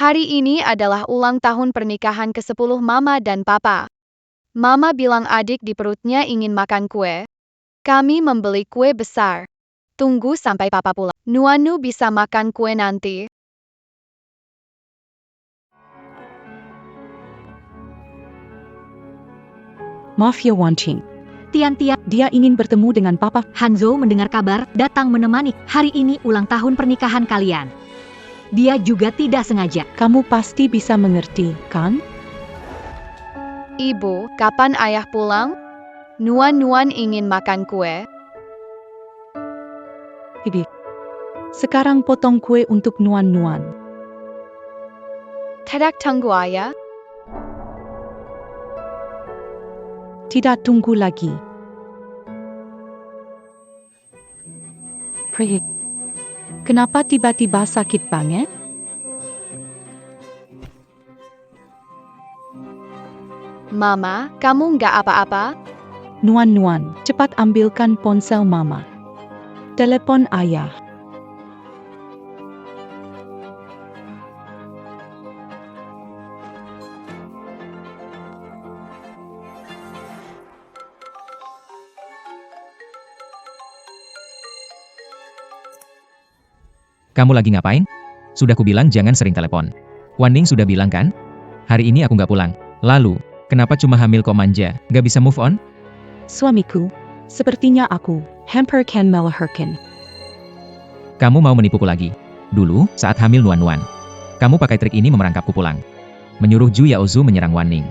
Hari ini adalah ulang tahun pernikahan ke-10 Mama dan Papa. Mama bilang adik di perutnya ingin makan kue. Kami membeli kue besar. Tunggu sampai Papa pulang. Nuanu bisa makan kue nanti. Maaf ya Wanqing. Tian-Tian, Dia ingin bertemu dengan Papa. Hanzhou mendengar kabar, datang menemani. Hari ini ulang tahun pernikahan kalian. Dia juga tidak sengaja. Kamu pasti bisa mengerti, kan? Ibu, kapan ayah pulang? Nuan ingin makan kue. Bibi. Sekarang potong kue untuk Nuan. Tidak tunggu ayah. Tidak tunggu lagi. Pri. Kenapa tiba-tiba sakit banget? Mama, kamu nggak apa-apa? Nuan, cepat ambilkan ponsel Mama. Telepon ayah. Kamu lagi ngapain? Sudah kubilang jangan sering telepon. Wanning sudah bilang kan? Hari ini aku nggak pulang. Lalu, kenapa cuma hamil kok manja? Nggak bisa move on? Suamiku, sepertinya aku, hampir kan melahirkan. Kamu mau menipuku lagi? Dulu, saat hamil Nuan. Kamu pakai trik ini memerangkapku pulang. Menyuruh Ju Yaozu menyerang Wanning.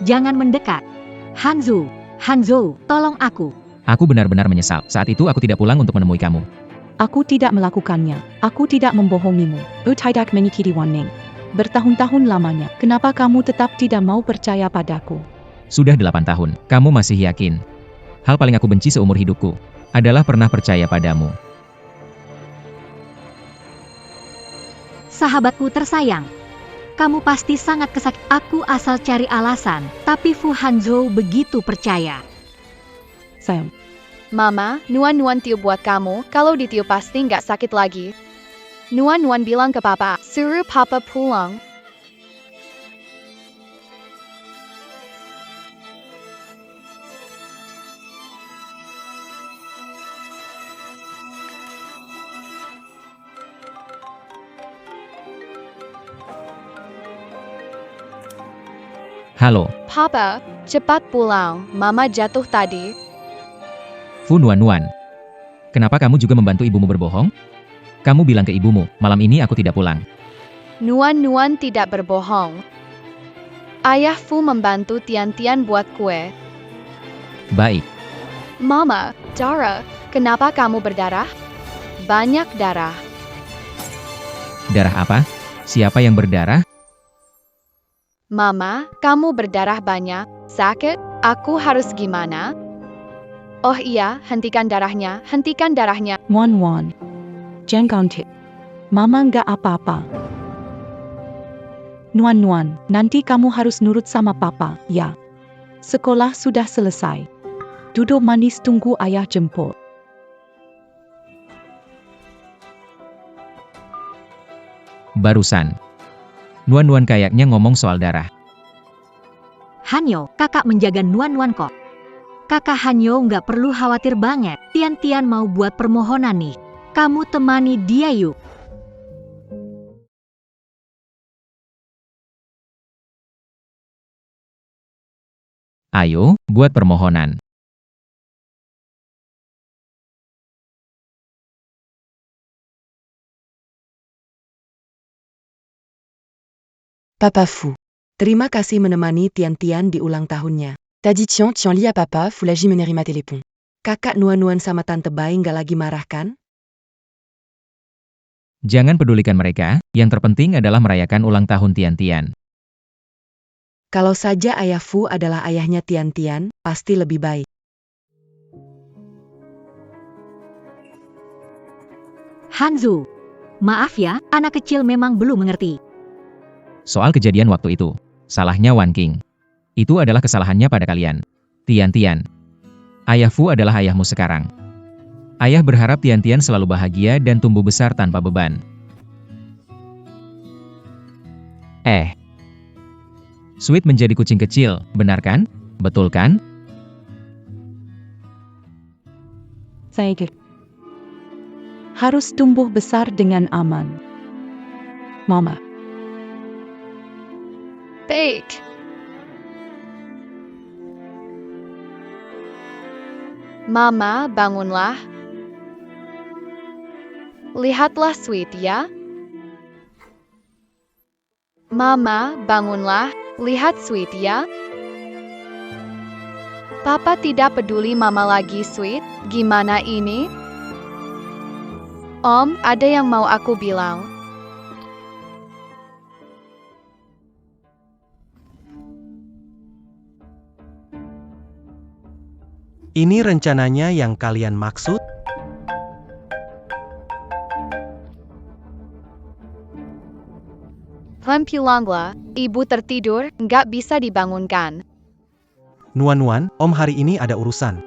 Jangan mendekat. Hanzhou, tolong aku. Aku benar-benar menyesal. Saat itu aku tidak pulang untuk menemui kamu. Aku tidak melakukannya. Aku tidak membohongimu. Tidak menyakiti Wanning. Bertahun-tahun lamanya, kenapa kamu tetap tidak mau percaya padaku? Sudah 8 tahun, kamu masih yakin? Hal paling aku benci seumur hidupku adalah pernah percaya padamu. Sahabatku tersayang. Kamu pasti sangat kesakitan. Aku asal cari alasan, tapi Fu Hanzhou begitu percaya. Sayang. Mama, Nuan tiup buat kamu, kalau ditiup pasti nggak sakit lagi. Nuan bilang ke Papa, suruh Papa pulang. Halo, Papa, cepat pulang, Mama jatuh tadi. Fu Nuan. Kenapa kamu juga membantu ibumu berbohong? Kamu bilang ke ibumu, malam ini aku tidak pulang. Nuan tidak berbohong. Ayah Fu membantu Tian buat kue. Baik, Mama, Dara, kenapa kamu berdarah? Banyak darah. darah apa? Siapa yang berdarah? Mama, kamu berdarah banyak. Sakit? Aku harus gimana? Oh iya, hentikan darahnya. Wan. Jangan ganti. Mama nggak apa-apa. Nuan, nanti kamu harus nurut sama Papa, ya. Sekolah sudah selesai. Duduk manis tunggu ayah jemput. Barusan. Nuan kayaknya ngomong soal darah. Hanyo, kakak menjaga Nuan kok. Kakak Hanyo nggak perlu khawatir banget. Tian mau buat permohonan nih. Kamu temani dia yuk. Ayo, buat permohonan. Papa Fu. Terima kasih menemani Tian di ulang tahunnya. Tadi Tian lihat Papa Fu lagi menerima telepon. Kakak Nuan sama Tante Bai nggak lagi marah kan? Jangan pedulikan mereka, yang terpenting adalah merayakan ulang tahun Tian. Kalau saja ayah Fu adalah ayahnya Tian, pasti lebih baik. Hanzhou, maaf ya, anak kecil memang belum mengerti. Soal kejadian waktu itu, salahnya Wanqing. Itu adalah kesalahannya pada kalian. Tian. Ayah Fu adalah ayahmu sekarang. Ayah berharap Tian selalu bahagia dan tumbuh besar tanpa beban. Sweet menjadi kucing kecil, benar kan? Betul kan? Saya harus tumbuh besar dengan aman. Mama, Baik. Mama, bangunlah. Lihatlah Sweet ya. Mama, bangunlah. Lihat Sweet ya. Papa tidak peduli Mama lagi, Sweet. Gimana ini? Om, ada yang mau aku bilang. Ini rencananya yang kalian maksud? Pilanglah, ibu tertidur, nggak bisa dibangunkan. Nuan-Nuan, Om hari ini ada urusan.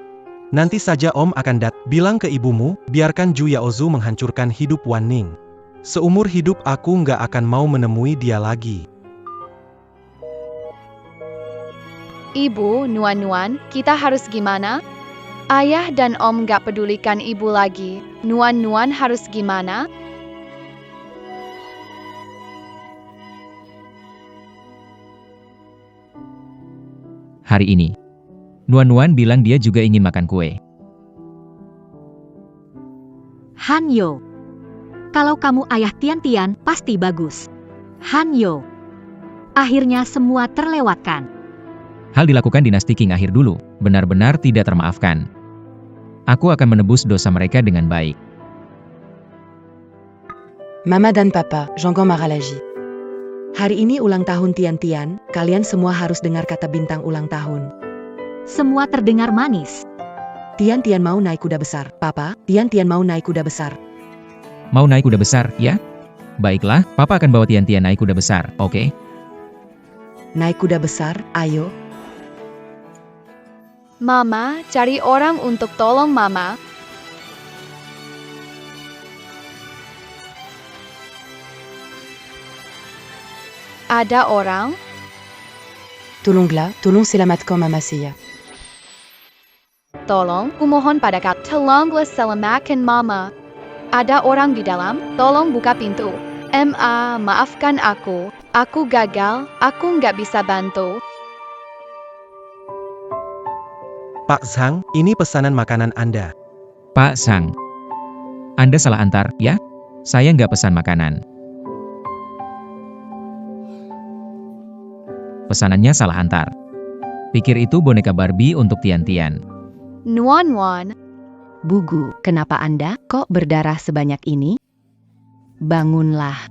Nanti saja Om akan bilang ke ibumu, biarkan Ju Yaozu menghancurkan hidup Wan Ning. Seumur hidup aku nggak akan mau menemui dia lagi. Ibu, Nuan-Nuan, kita harus gimana? Ayah dan Om nggak pedulikan ibu lagi. Nuan-Nuan harus gimana? Hari ini, Nuan-Nuan bilang dia juga ingin makan kue. Hanyo, kalau kamu ayah Tian-Tian, pasti bagus. Hanyo, akhirnya semua terlewatkan. Hal dilakukan dinasti Qing akhir dulu, benar-benar tidak termaafkan. Aku akan menebus dosa mereka dengan baik. Mama dan Papa, Jeonggon marah lagi. Hari ini ulang tahun Tian-Tian, kalian semua harus dengar kata bintang ulang tahun. Semua terdengar manis. Tian-Tian mau naik kuda besar. Papa, Tian-Tian mau naik kuda besar. Mau naik kuda besar, ya? Baiklah, Papa akan bawa Tian-Tian naik kuda besar, oke? Naik kuda besar, ayo. Mama, cari orang untuk tolong Mama. Ada orang? Tolonglah, tolong selamatkan Mama saya. Tolong, kumohon pada kau, tolonglah selamatkan Mama. Ada orang di dalam, tolong buka pintu. Maafkan aku gagal, aku nggak bisa bantu. Pak Zhang, ini pesanan makanan Anda. Pak Sang, Anda salah antar, ya? Saya nggak pesan makanan. Pesanannya salah antar. Pikir itu boneka Barbie untuk Tian-Tian. Nuan-Nuan, Bugu, kenapa Anda kok berdarah sebanyak ini? Bangunlah.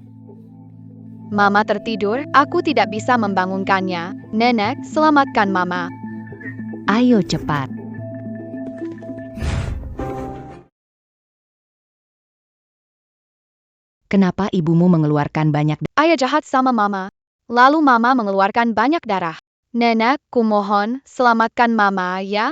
Mama tertidur, aku tidak bisa membangunkannya. Nenek, selamatkan Mama. Ayo cepat. Kenapa ibumu mengeluarkan banyak Ayah jahat sama Mama. Lalu Mama mengeluarkan banyak darah. Nenek, kumohon, selamatkan Mama ya.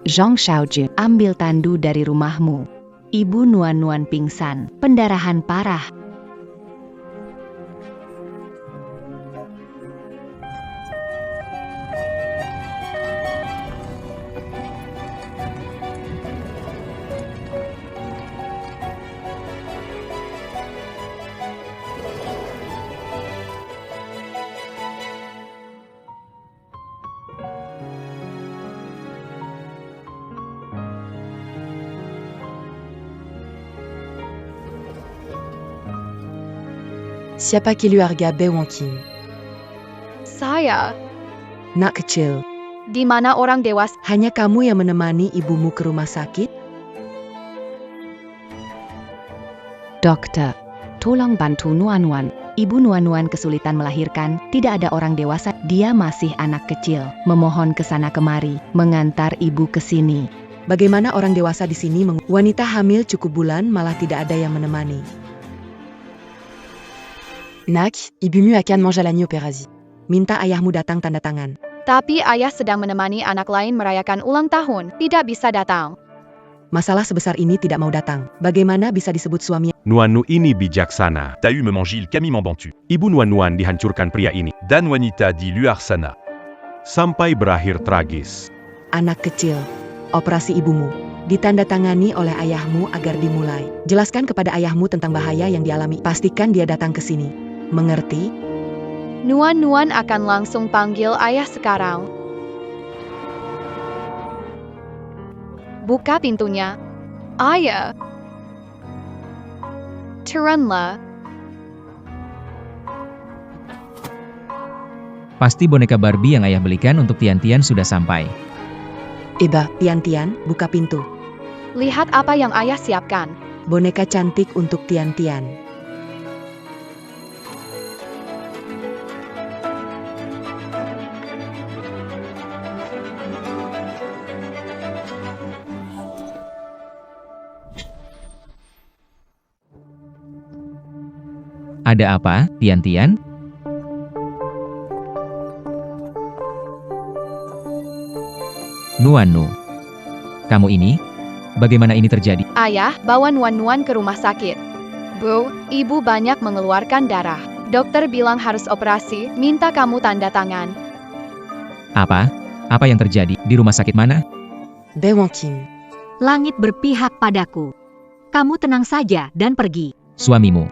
Zhang Xiaojie, ambil tandu dari rumahmu. Ibu Nuan-Nuan pingsan, pendarahan parah. Siapa qui lui a regardé Wonqing? Saya, Nak kecil, di mana orang dewasa? hanya kamu yang menemani ibumu ke rumah sakit? Dokter, tolong bantu Nuan-Nuan. Ibu Nuan-Nuan kesulitan melahirkan, tidak ada orang dewasa, dia masih anak kecil. Memohon ke sana kemari, mengantar ibu ke sini. Bagaimana orang dewasa di sini wanita hamil cukup bulan malah tidak ada yang menemani. Nak, ibumu akan menjalani operasi. Minta ayahmu datang tanda tangan. Tapi ayah sedang menemani anak lain merayakan ulang tahun, tidak bisa datang. Masalah sebesar ini tidak mau datang. Bagaimana bisa disebut suami? Nuan-nu ini bijaksana. T'as eu me mangil kami membantu. Ibu Nuan-Nuan dihancurkan pria ini. Dan wanita di luar sana. Sampai berakhir tragis. Anak kecil. Operasi ibumu. Ditandatangani oleh ayahmu agar dimulai. Jelaskan kepada ayahmu tentang bahaya yang dialami. Pastikan dia datang ke sini. Mengerti? Nuan akan langsung panggil ayah sekarang. Buka pintunya. Ayah. Turunlah. Pasti boneka Barbie yang ayah belikan untuk Tian-Tian sudah sampai. Eba, Tian-Tian, buka pintu. Lihat apa yang ayah siapkan. Boneka cantik untuk Tian-Tian. Ada apa, Tian-Tian? Nuan-nu. Kamu ini? Bagaimana ini terjadi? Ayah, bawa Nuan ke rumah sakit. Bu, ibu banyak mengeluarkan darah. Dokter bilang harus operasi, minta kamu tanda tangan. Apa? Apa yang terjadi? Di rumah sakit mana? Be Wanking. Langit berpihak padaku. Kamu tenang saja dan pergi. Suamimu.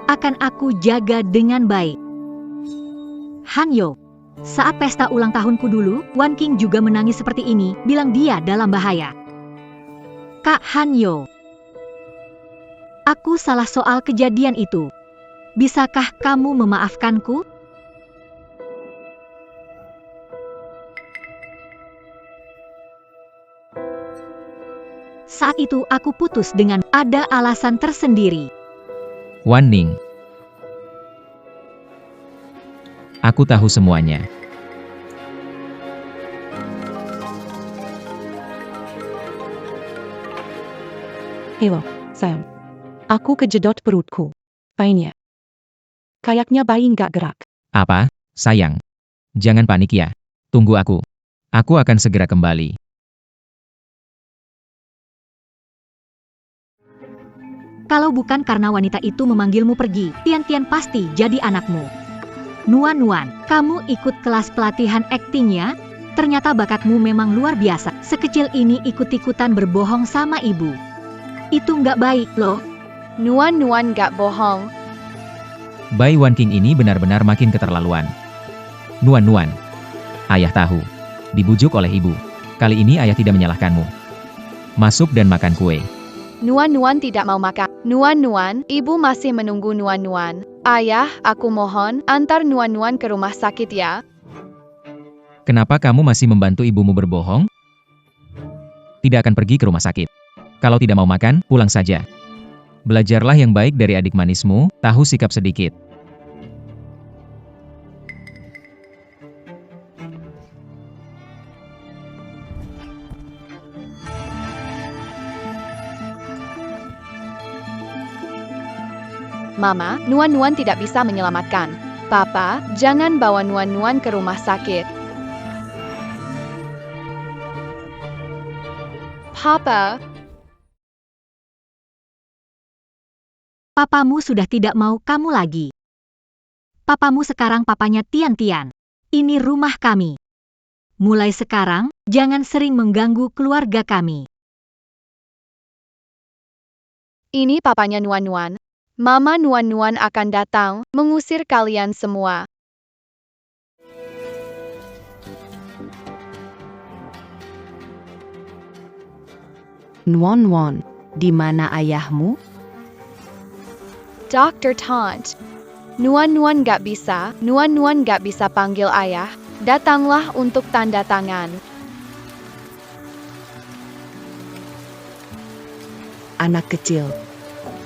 Akan aku jaga dengan baik. Hanyo, saat pesta ulang tahunku dulu, Wan King juga menangis seperti ini, bilang dia dalam bahaya. Kak Hanyo, aku salah soal kejadian itu. Bisakah kamu memaafkanku? Saat itu aku putus dengan ada alasan tersendiri. Wan Ning. Aku tahu semuanya. Halo, sayang. Aku kejedot perutku. Painnya. Kayaknya bayi nggak gerak. Apa, sayang? Jangan panik ya. Tunggu aku. Aku akan segera kembali. Kalau bukan karena wanita itu memanggilmu pergi, Tian-Tian pasti jadi anakmu. Nuan, kamu ikut kelas pelatihan aktingnya? Ternyata bakatmu memang luar biasa. Sekecil ini ikut-ikutan berbohong sama ibu. Itu nggak baik loh. Nuan gak bohong. Bai Wan King ini benar-benar makin keterlaluan. Nuan. Ayah tahu. Dibujuk oleh ibu. Kali ini ayah tidak menyalahkanmu. Masuk dan makan kue. Nuan tidak mau makan. Nuan, ibu masih menunggu Nuan. Ayah, aku mohon, antar Nuan ke rumah sakit ya. Kenapa kamu masih membantu ibumu berbohong? Tidak akan pergi ke rumah sakit. Kalau tidak mau makan, pulang saja. Belajarlah yang baik dari adik manismu, tahu sikap sedikit. Mama, Nuan tidak bisa menyelamatkan. Papa, jangan bawa Nuan ke rumah sakit. Papa, Papamu sudah tidak mau kamu lagi. Papamu sekarang papanya Tian-Tian. Ini rumah kami. Mulai sekarang, jangan sering mengganggu keluarga kami. ini papanya Nuan. Mama Nuan akan datang, mengusir kalian semua. Nuan, di mana ayahmu? Dr. Tant. Nuan gak bisa panggil ayah. Datanglah untuk tanda tangan. Anak kecil.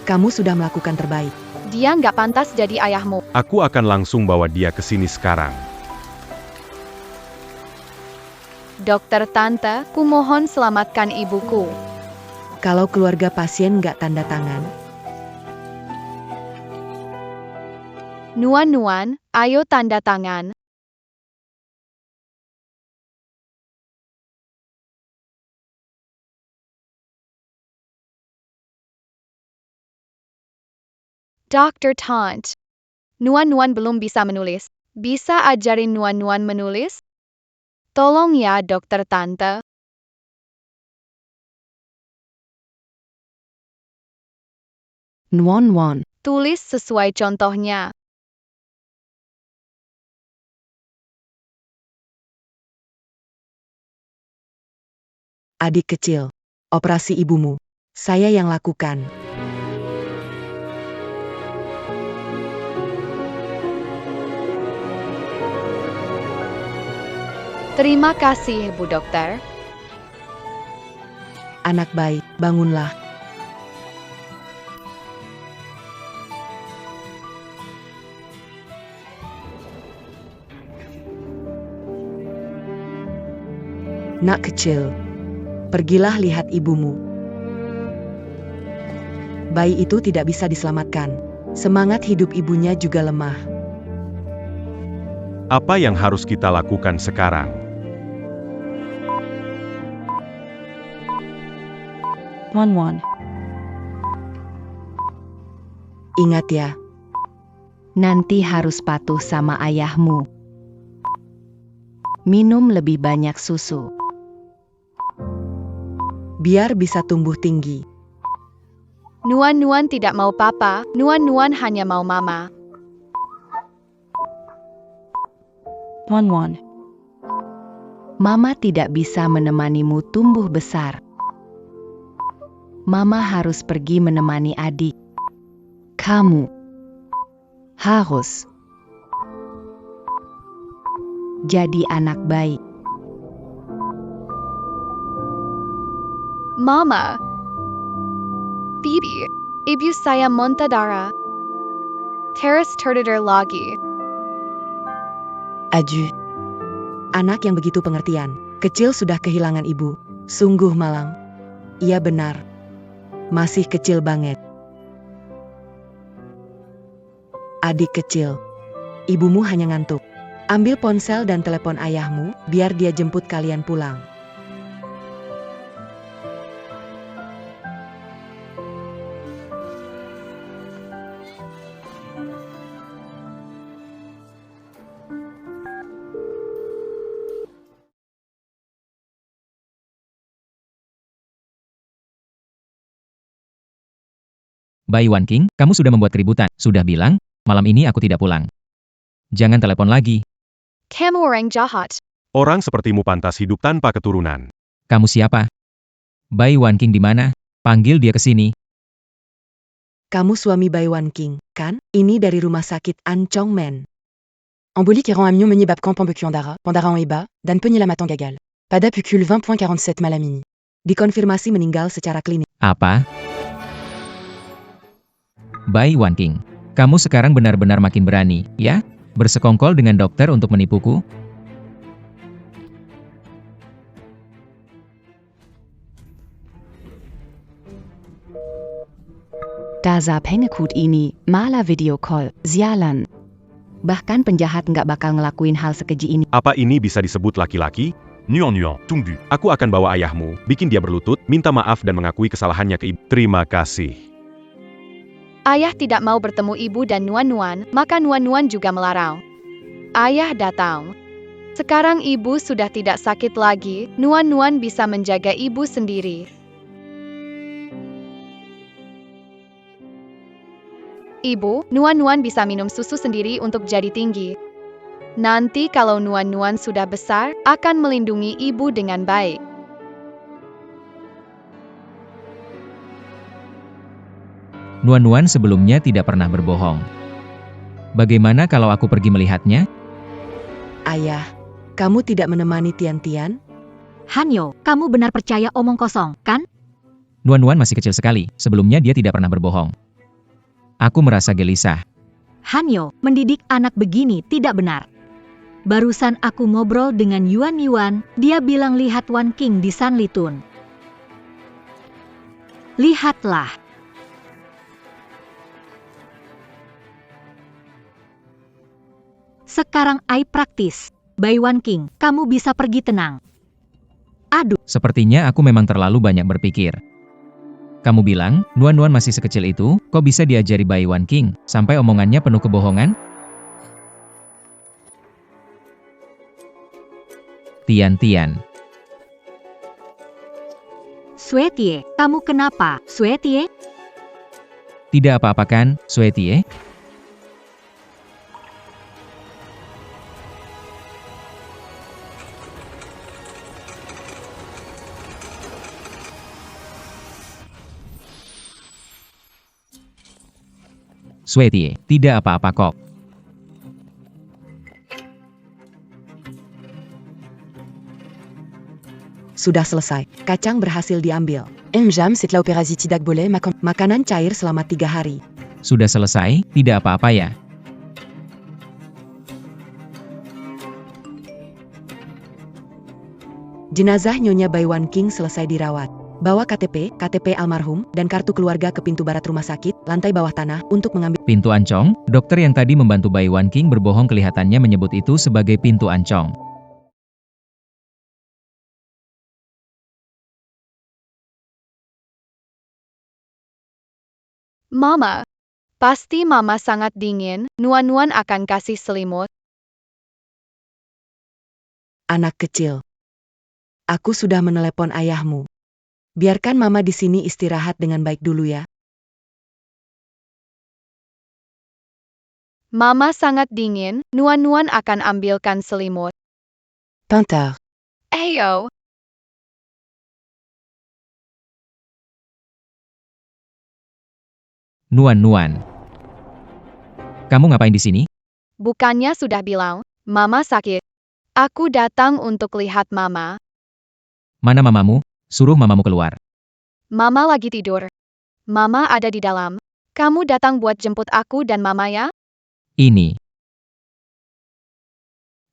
Kamu sudah melakukan terbaik. Dia nggak pantas jadi ayahmu. Aku akan langsung bawa dia ke sini sekarang. Dokter Tante, kumohon selamatkan ibuku. Kalau keluarga pasien nggak tanda tangan, Nuan, ayo tanda tangan. Dr. Tant. Nuan-Nuan belum bisa menulis. Bisa ajarin Nuan-Nuan menulis? Tolong ya, Dokter Tante. Nuan-Nuan. Tulis sesuai contohnya. Adik kecil. Operasi ibumu. Saya yang lakukan. Terima kasih, Bu Dokter. Anak baik, bangunlah. Nak kecil, pergilah lihat ibumu. Bayi itu tidak bisa diselamatkan. Semangat hidup ibunya juga lemah. Apa yang harus kita lakukan sekarang? Nuan-Nuan. Ingat ya, Nanti harus patuh sama ayahmu. Minum lebih banyak susu. biar bisa tumbuh tinggi. Nuan-Nuan tidak mau papa, Nuan-Nuan hanya mau mama. Nuan-Nuan. Mama tidak bisa menemanimu tumbuh besar. Mama harus pergi menemani adik. Kamu harus jadi anak baik. Mama. Bibi, ibu saya muntah darah. Terus tertidur lagi. Aju. Anak yang begitu pengertian. Kecil sudah kehilangan ibu. Sungguh malang. Iya benar. Masih kecil banget. Adik kecil. Ibumu hanya ngantuk. Ambil ponsel dan telepon ayahmu, biar dia jemput kalian pulang. Bai Wanking, kamu sudah membuat keributan. Sudah bilang, malam ini aku tidak pulang. Jangan telepon lagi. Kamu orang jahat. Orang sepertimu pantas hidup tanpa keturunan. Kamu siapa? Bai Wanking di mana? Panggil dia ke sini. Kamu suami Bai Wanking, kan? Ini dari rumah sakit An Chong Men. Embolie qui rend amnion meunier babcan pambecuandara, pandaran eba, dan penyelamatan gagal. Pada pukul 20.47 malam ini. Dikonfirmasi meninggal secara klinis. Apa? Bai Wanking, kamu sekarang benar-benar makin berani, ya? Bersekongkol dengan dokter untuk menipuku? Dasar pengekut ini, malah video call, sialan. Bahkan penjahat nggak bakal ngelakuin hal sekeji ini. Apa ini bisa disebut laki-laki? Nuan-Nuan, tunggu. Aku akan bawa ayahmu, bikin dia berlutut, minta maaf dan mengakui kesalahannya ke ibu. Terima kasih. Ayah tidak mau bertemu ibu dan Nuan-Nuan, maka Nuan-Nuan juga melarang. Ayah datang. Sekarang ibu sudah tidak sakit lagi, Nuan-Nuan bisa menjaga ibu sendiri. Ibu, Nuan-Nuan bisa minum susu sendiri untuk jadi tinggi. Nanti kalau Nuan-Nuan sudah besar, akan melindungi ibu dengan baik. Nuan-Nuan sebelumnya tidak pernah berbohong. Bagaimana kalau aku pergi melihatnya? Ayah, kamu tidak menemani Tian-Tian? Hanyo, kamu benar percaya omong kosong, kan? Nuan-Nuan masih kecil sekali, sebelumnya dia tidak pernah berbohong. Aku merasa gelisah. Hanyo, mendidik anak begini tidak benar. Barusan aku ngobrol dengan Yuan, dia bilang lihat Wan King di Sanlitun. Lihatlah. Sekarang ai praktis. Bai Wan King, kamu bisa pergi tenang. Aduh, Sepertinya aku memang terlalu banyak berpikir. Kamu bilang, Nuan-Nuan masih sekecil itu, kok bisa diajari Bai Wan King, sampai omongannya penuh kebohongan? Tian-Tian. Suetie, kamu kenapa, Suetie? Tidak apa-apa kan, Suetie? Suetie, tidak apa-apa kok. Sudah selesai. Kacang berhasil diambil. Jam setelah operasi tidak boleh makan makanan cair selama 3 hari. Sudah selesai, tidak apa-apa ya. Jenazah Nyonya Bai Wan King selesai dirawat. Bawa KTP almarhum, dan kartu keluarga ke pintu barat rumah sakit, lantai bawah tanah, untuk mengambil. Pintu Ancong, dokter yang tadi membantu Bai Wan King berbohong kelihatannya menyebut itu sebagai pintu Ancong. Mama, pasti Mama sangat dingin, Nuan-Nuan akan kasih selimut. Anak kecil. Aku sudah menelepon ayahmu. Biarkan Mama di sini istirahat dengan baik dulu ya. Mama sangat dingin, Nuan-Nuan akan ambilkan selimut. Pintar. Ayo. Nuan-Nuan. Kamu ngapain di sini? Bukannya sudah bilang, Mama sakit. Aku datang untuk lihat Mama. Mana mamamu? Suruh mamamu keluar. Mama lagi tidur. Mama ada di dalam. Kamu datang buat jemput aku dan Mama ya? Ini.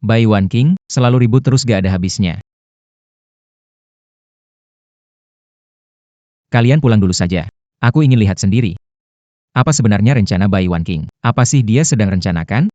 Bai Wan King, selalu ribut terus gak ada habisnya. Kalian pulang dulu saja. Aku ingin lihat sendiri. Apa sebenarnya rencana Bai Wan King? Apa sih dia sedang rencanakan?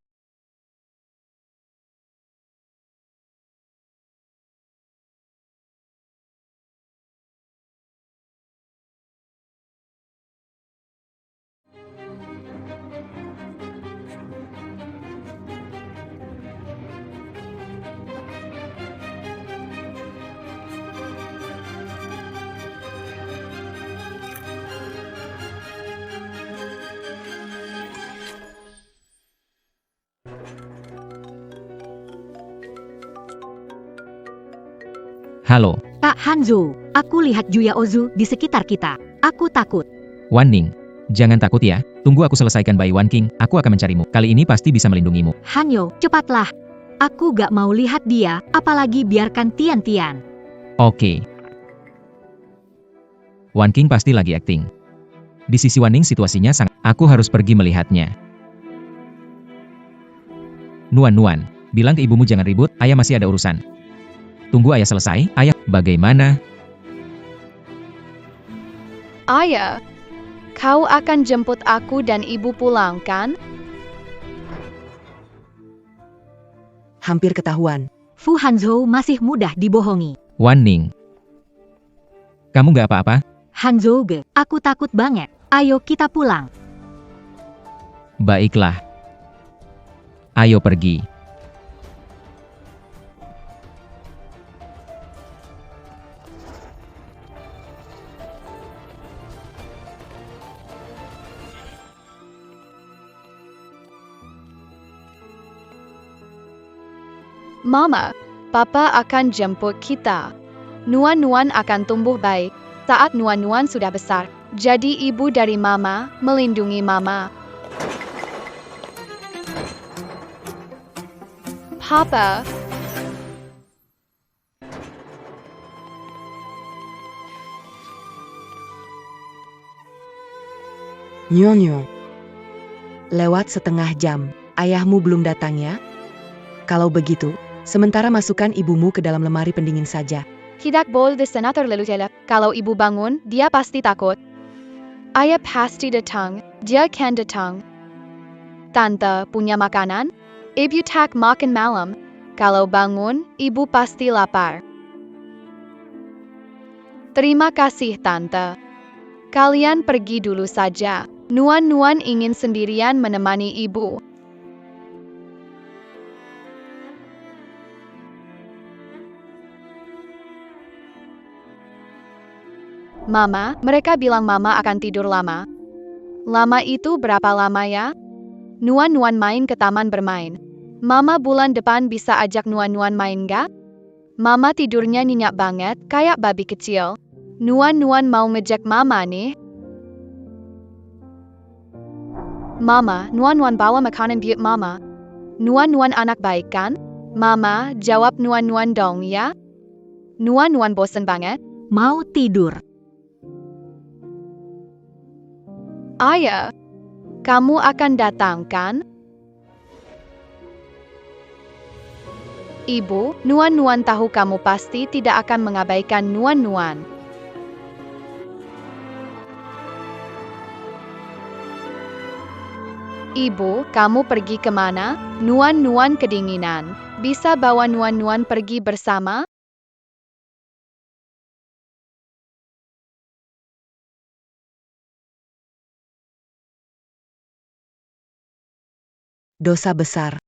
Halo, Kak Hanzo, aku lihat Juya Ozu di sekitar kita. Aku takut. Wan Ning. Jangan takut ya, tunggu aku selesaikan Bai Wan King, aku akan mencarimu. Kali ini pasti bisa melindungimu. Hanyo, cepatlah. Aku gak mau lihat dia, apalagi biarkan Tian-Tian. Oke. Wan King pasti lagi akting. Di sisi Wan Ning situasinya sangat... Aku harus pergi melihatnya. Nuan-Nuan, bilang ke ibumu jangan ribut, ayah masih ada urusan. Tunggu ayah selesai, ayah, bagaimana? Ayah, kau akan jemput aku dan ibu pulang kan? Hampir ketahuan. Fu Hanzo masih mudah dibohongi. Wan Ning. Kamu gak apa-apa? Hanzo ge, aku takut banget. Ayo kita pulang. Baiklah. Ayo pergi. Mama, Papa akan jemput kita. Nuan-Nuan akan tumbuh baik saat Nuan-Nuan sudah besar. Jadi ibu dari Mama, melindungi Mama. Papa. Nyong. Lewat setengah jam, ayahmu belum datang ya? Kalau begitu, sementara masukkan ibumu ke dalam lemari pendingin saja. Tidak boleh senator lalu jalan. Kalau ibu bangun, dia pasti takut. Ayah pasti datang, dia kan datang. Tante punya makanan? Ibu tak makan malam. Kalau bangun, ibu pasti lapar. Terima kasih Tante. Kalian pergi dulu saja. Nuan-nuan ingin sendirian menemani ibu. Mama, mereka bilang Mama akan tidur lama. Lama itu berapa lama ya? Nuan-nuan main ke taman bermain. Mama bulan depan bisa ajak Nuan-nuan main gak? Mama tidurnya nyenyak banget, kayak babi kecil. Nuan-nuan mau ngejek Mama nih. Mama, Nuan-nuan bawa makanan buat Mama. Nuan-nuan anak baik kan? Mama, jawab Nuan-nuan dong ya. Nuan-nuan bosen banget. Mau tidur. Ayah, kamu akan datang kan? Ibu, Nuan-nuan tahu kamu pasti tidak akan mengabaikan Nuan-nuan. Ibu, kamu pergi kemana? Nuan-nuan kedinginan. Bisa bawa Nuan-nuan pergi bersama? Dosa besar.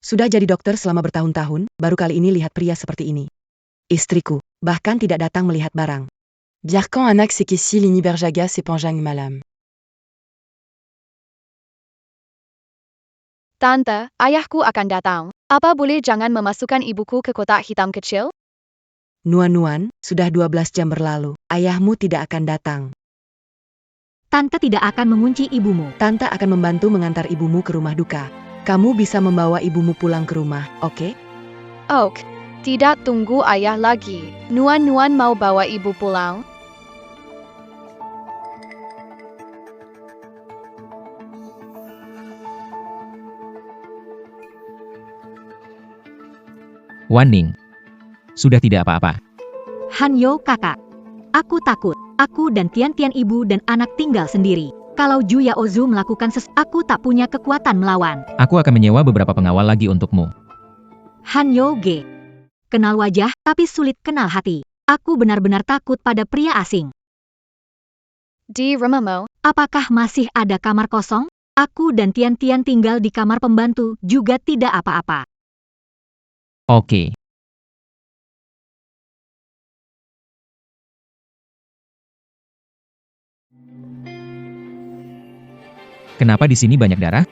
Sudah jadi dokter selama bertahun-tahun, baru kali ini lihat pria seperti ini. Istriku, bahkan tidak datang melihat barang. Biar quand un axe qu'ici l'ini berjaga sepanjang malam. Tante, ayahku akan datang. Apa boleh jangan memasukkan ibuku ke kotak hitam kecil? Nuan-nuan, sudah 12 jam berlalu. Ayahmu tidak akan datang. Tante tidak akan mengunci ibumu. Tante akan membantu mengantar ibumu ke rumah duka. Kamu bisa membawa ibumu pulang ke rumah, oke? Ok, tidak tunggu ayah lagi. Nuan-nuan mau bawa ibu pulang. Wan Ning. Sudah tidak apa-apa. Hanyo kakak. Aku takut. Aku dan Tian-Tian ibu dan anak tinggal sendiri. Kalau Ju Yaozu melakukan aku tak punya kekuatan melawan. Aku akan menyewa beberapa pengawal lagi untukmu. Hanyo G. Kenal wajah, tapi sulit kenal hati. Aku benar-benar takut pada pria asing. Di rumahmu, Apakah masih ada kamar kosong? Aku dan Tian-Tian tinggal di kamar pembantu, juga tidak apa-apa. Oke. Kenapa di sini banyak darah?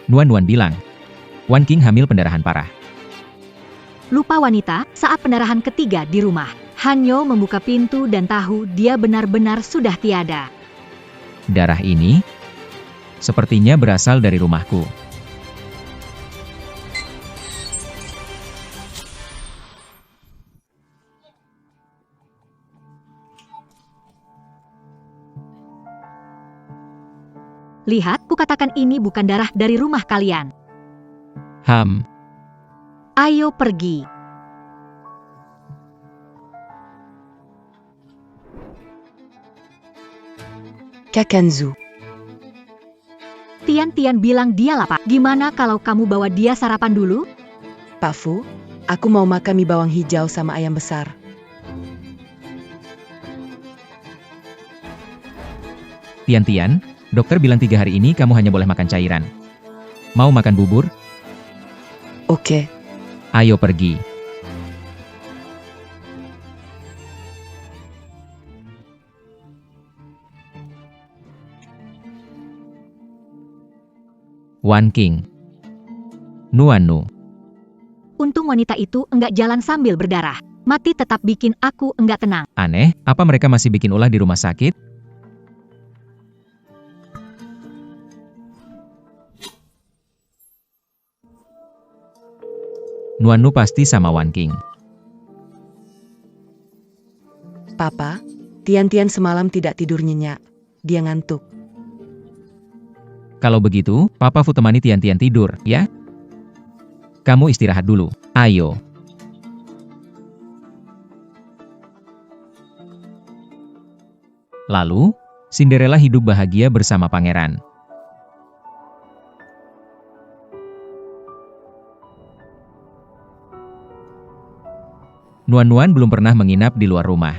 Nuan-nuan bilang. Wan King hamil pendarahan parah. Lupa wanita, saat pendarahan ketiga di rumah. Hanyo membuka pintu dan tahu dia benar-benar sudah tiada. Darah ini sepertinya berasal dari rumahku. Lihat, kukatakan ini bukan darah dari rumah kalian. Ayo pergi. Kakanzu. Tian-Tian bilang dia lapar. Gimana kalau kamu bawa dia sarapan dulu? Pak Fu, aku mau makan mie bawang hijau sama ayam besar. Tian-Tian, dokter bilang 3 hari ini kamu hanya boleh makan cairan. Mau makan bubur? Oke. Ayo pergi. Wan King. Nuan-nu. Untung wanita itu enggak jalan sambil berdarah. Mati tetap bikin aku enggak tenang. Aneh, apa mereka masih bikin ulah di rumah sakit? Nuan-nu pasti sama Wan King. Papa, Tian-Tian semalam tidak tidur nyenyak. Dia ngantuk. Kalau begitu, Papa Fu temani Tian-Tian tidur, ya? Kamu istirahat dulu. Ayo. Lalu, Cinderella hidup bahagia bersama pangeran. Nuan-nuan belum pernah menginap di luar rumah.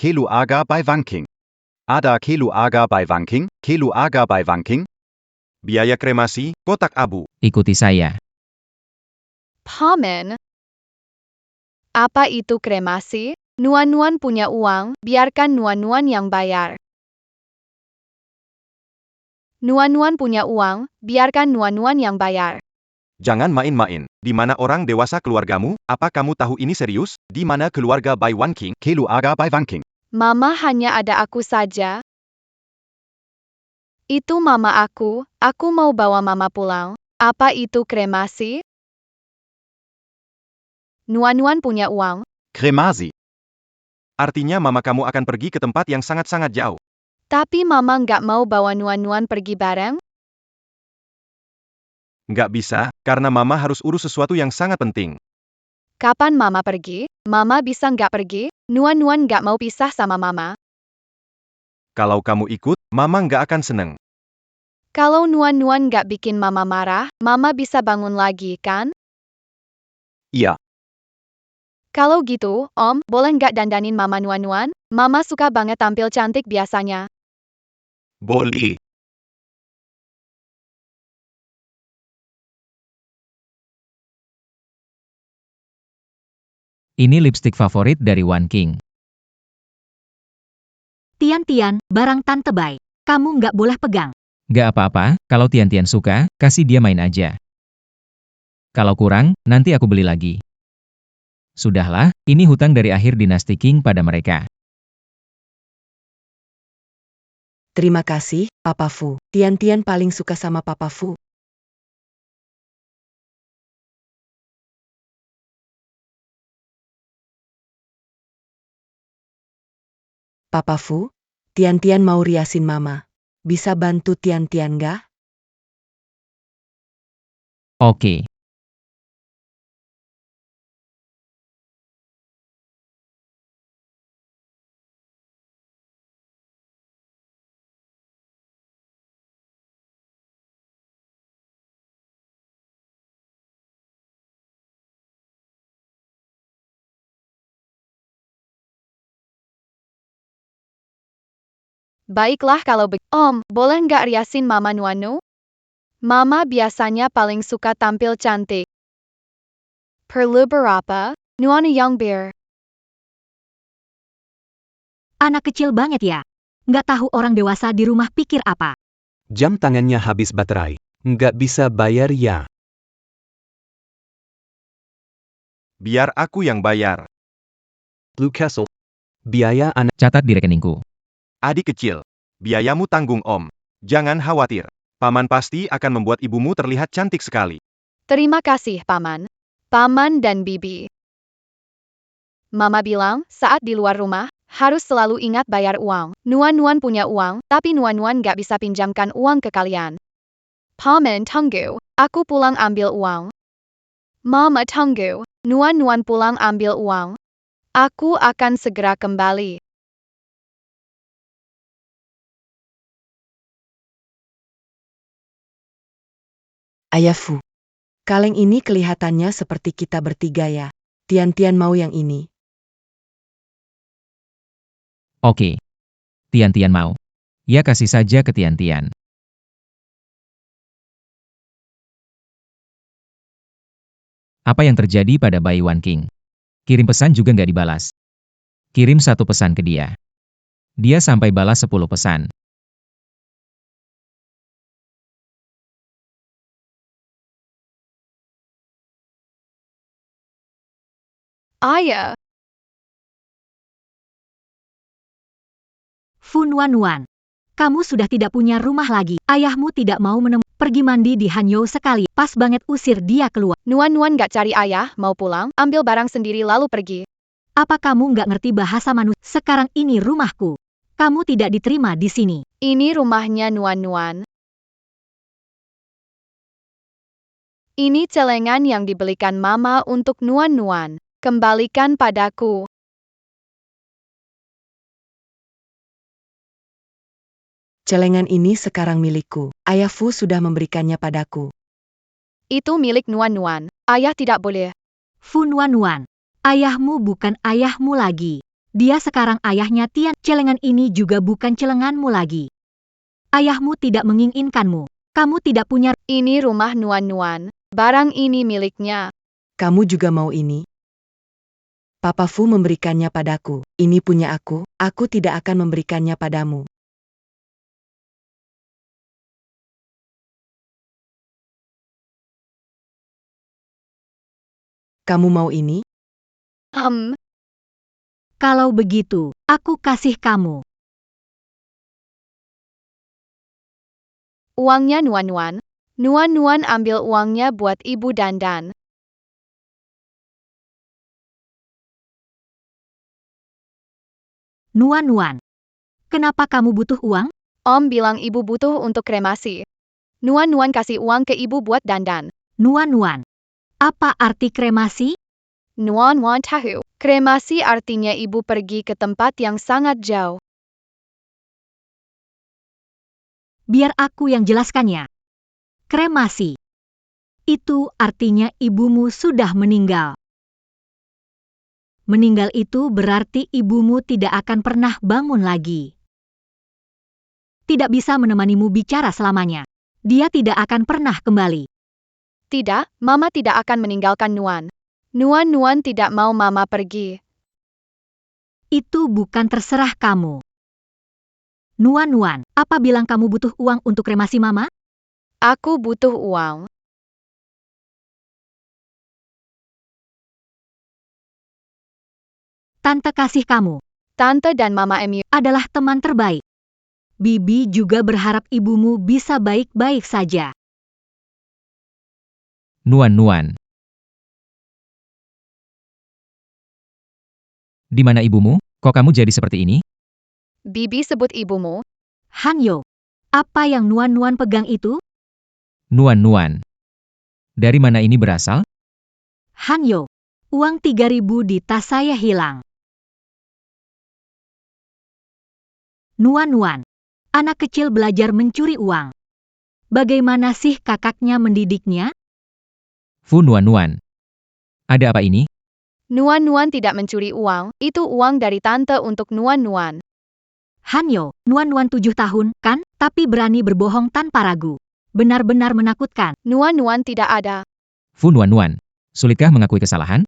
keluarga by Vanking? Ada keluarga by Vanking? Keluarga by Vanking? Biaya kremasi, kotak abu. Ikuti saya. Paman. Apa itu kremasi? Nuan-nuan punya uang, biarkan nuan-nuan yang bayar. Nuan-nuan punya uang, biarkan nuan-nuan yang bayar. Jangan main-main. Di mana orang dewasa keluargamu? Apa kamu tahu ini serius? Di mana keluarga by Wan King? Keluarga by Vanking? Mama hanya ada aku saja. Itu mama aku mau bawa mama pulang. Apa itu kremasi? Nuan-nuan punya uang. Kremasi. Artinya mama kamu akan pergi ke tempat yang sangat-sangat jauh. Tapi mama nggak mau bawa nuan-nuan pergi bareng. Nggak bisa, karena mama harus urus sesuatu yang sangat penting. Kapan mama pergi? Mama bisa nggak pergi? Nuan-nuan nggak mau pisah sama mama. Kalau kamu ikut, mama nggak akan seneng. Kalau nuan-nuan nggak bikin mama marah, mama bisa bangun lagi, kan? Iya. Kalau gitu, Om, boleh nggak dandanin mama nuan-nuan? Mama suka banget tampil cantik biasanya. Boleh. Ini lipstik favorit dari Wan King. Tian-Tian, barang Tante Bai. Kamu nggak boleh pegang. Gak apa-apa, kalau Tian-Tian suka, kasih dia main aja. Kalau kurang, nanti aku beli lagi. Sudahlah, ini hutang dari akhir dinasti Qing pada mereka. Terima kasih, Papa Fu. Tian-Tian paling suka sama Papa Fu. Papa Fu, Tian-Tian mau riasin Mama. Bisa bantu Tian-Tian nggak? Oke. Baiklah kalau Om, boleh nggak riasin Mama Nuanu? Mama biasanya paling suka tampil cantik. Perlu berapa? Nuanu yang bir. Anak kecil banget ya. Nggak tahu orang dewasa di rumah pikir apa. Jam tangannya habis baterai. Nggak bisa bayar ya. Biar aku yang bayar. Blue Castle. Biaya anak. Catat di rekeningku. Adik kecil. Biayamu tanggung Om. Jangan khawatir. Paman pasti akan membuat ibumu terlihat cantik sekali. Terima kasih, Paman. Paman dan Bibi. Mama bilang, saat di luar rumah, harus selalu ingat bayar uang. Nuan-nuan punya uang, tapi nuan-nuan nggak bisa pinjamkan uang ke kalian. Paman tunggu, aku pulang ambil uang. Mama tunggu, nuan-nuan pulang ambil uang. Aku akan segera kembali. Ayah Fu. Kaleng ini kelihatannya seperti kita bertiga ya. Tian-Tian mau yang ini. Oke. Tian-Tian mau. Ya kasih saja ke Tian-Tian. Apa yang terjadi pada Bai Wan King? Kirim pesan juga nggak dibalas. Kirim 1 pesan ke dia. Dia sampai balas 10 pesan. Ayah. Fu Nuan-nuan. Kamu sudah tidak punya rumah lagi. Ayahmu tidak mau pergi mandi di Hanyou sekali. Pas banget usir dia keluar. Nuan-nuan nggak cari ayah, mau pulang, ambil barang sendiri lalu pergi. Apa kamu nggak ngerti bahasa manusia? Sekarang ini rumahku. Kamu tidak diterima di sini. Ini rumahnya Nuan-nuan. Ini celengan yang dibelikan Mama untuk Nuan-nuan. Kembalikan padaku. Celengan ini sekarang milikku. Ayah Fu sudah memberikannya padaku. Itu milik Nuan-nuan. Ayah tidak boleh. Fu Nuan-nuan. Ayahmu bukan ayahmu lagi. Dia sekarang ayahnya Tian. Celengan ini juga bukan celenganmu lagi. Ayahmu tidak menginginkanmu. Kamu tidak punya. Ini rumah Nuan-Nuan. Barang ini miliknya. Kamu juga mau ini? Papa Fu memberikannya padaku. Ini punya aku. Aku tidak akan memberikannya padamu. Kamu mau ini? Kalau begitu, aku kasih kamu. Uangnya Nuan-Nuan. Nuan-Nuan ambil uangnya buat ibu dandan. Nuan-Nuan. Kenapa kamu butuh uang? Om bilang ibu butuh untuk kremasi. Nuan-Nuan kasih uang ke ibu buat dandan. Nuan-Nuan. Apa arti kremasi? Nuan-Nuan tahu. Kremasi artinya ibu pergi ke tempat yang sangat jauh. Biar aku yang jelaskannya. Kremasi. Itu artinya ibumu sudah meninggal. Meninggal itu berarti ibumu tidak akan pernah bangun lagi. Tidak bisa menemanimu bicara selamanya. Dia tidak akan pernah kembali. Tidak, Mama tidak akan meninggalkan Nuan. Nuan-Nuan tidak mau Mama pergi. Itu bukan terserah kamu. Nuan-Nuan, apa bilang kamu butuh uang untuk kremasi Mama? Aku butuh uang. Tante kasih kamu. Tante dan Mama Emu Adalah teman terbaik. Bibi juga berharap ibumu bisa baik-baik saja. Nuan-Nuan. Di mana ibumu? Kok kamu jadi seperti ini? Bibi sebut ibumu. Hanyo, apa yang Nuan-Nuan pegang itu? Nuan-Nuan. Dari mana ini berasal? Hanyo, uang 3.000 di tas saya hilang. Nuan-Nuan, anak kecil belajar mencuri uang. Bagaimana sih kakaknya mendidiknya? Fu Nuan-Nuan. Ada apa ini? Nuan-Nuan tidak mencuri uang, itu uang dari tante untuk Nuan-Nuan. Hanyo, Nuan-Nuan 7 tahun, kan? Tapi berani berbohong tanpa ragu. Benar-benar menakutkan. Nuan-Nuan tidak ada. Fu Nuan-Nuan. Sulitkah mengakui kesalahan?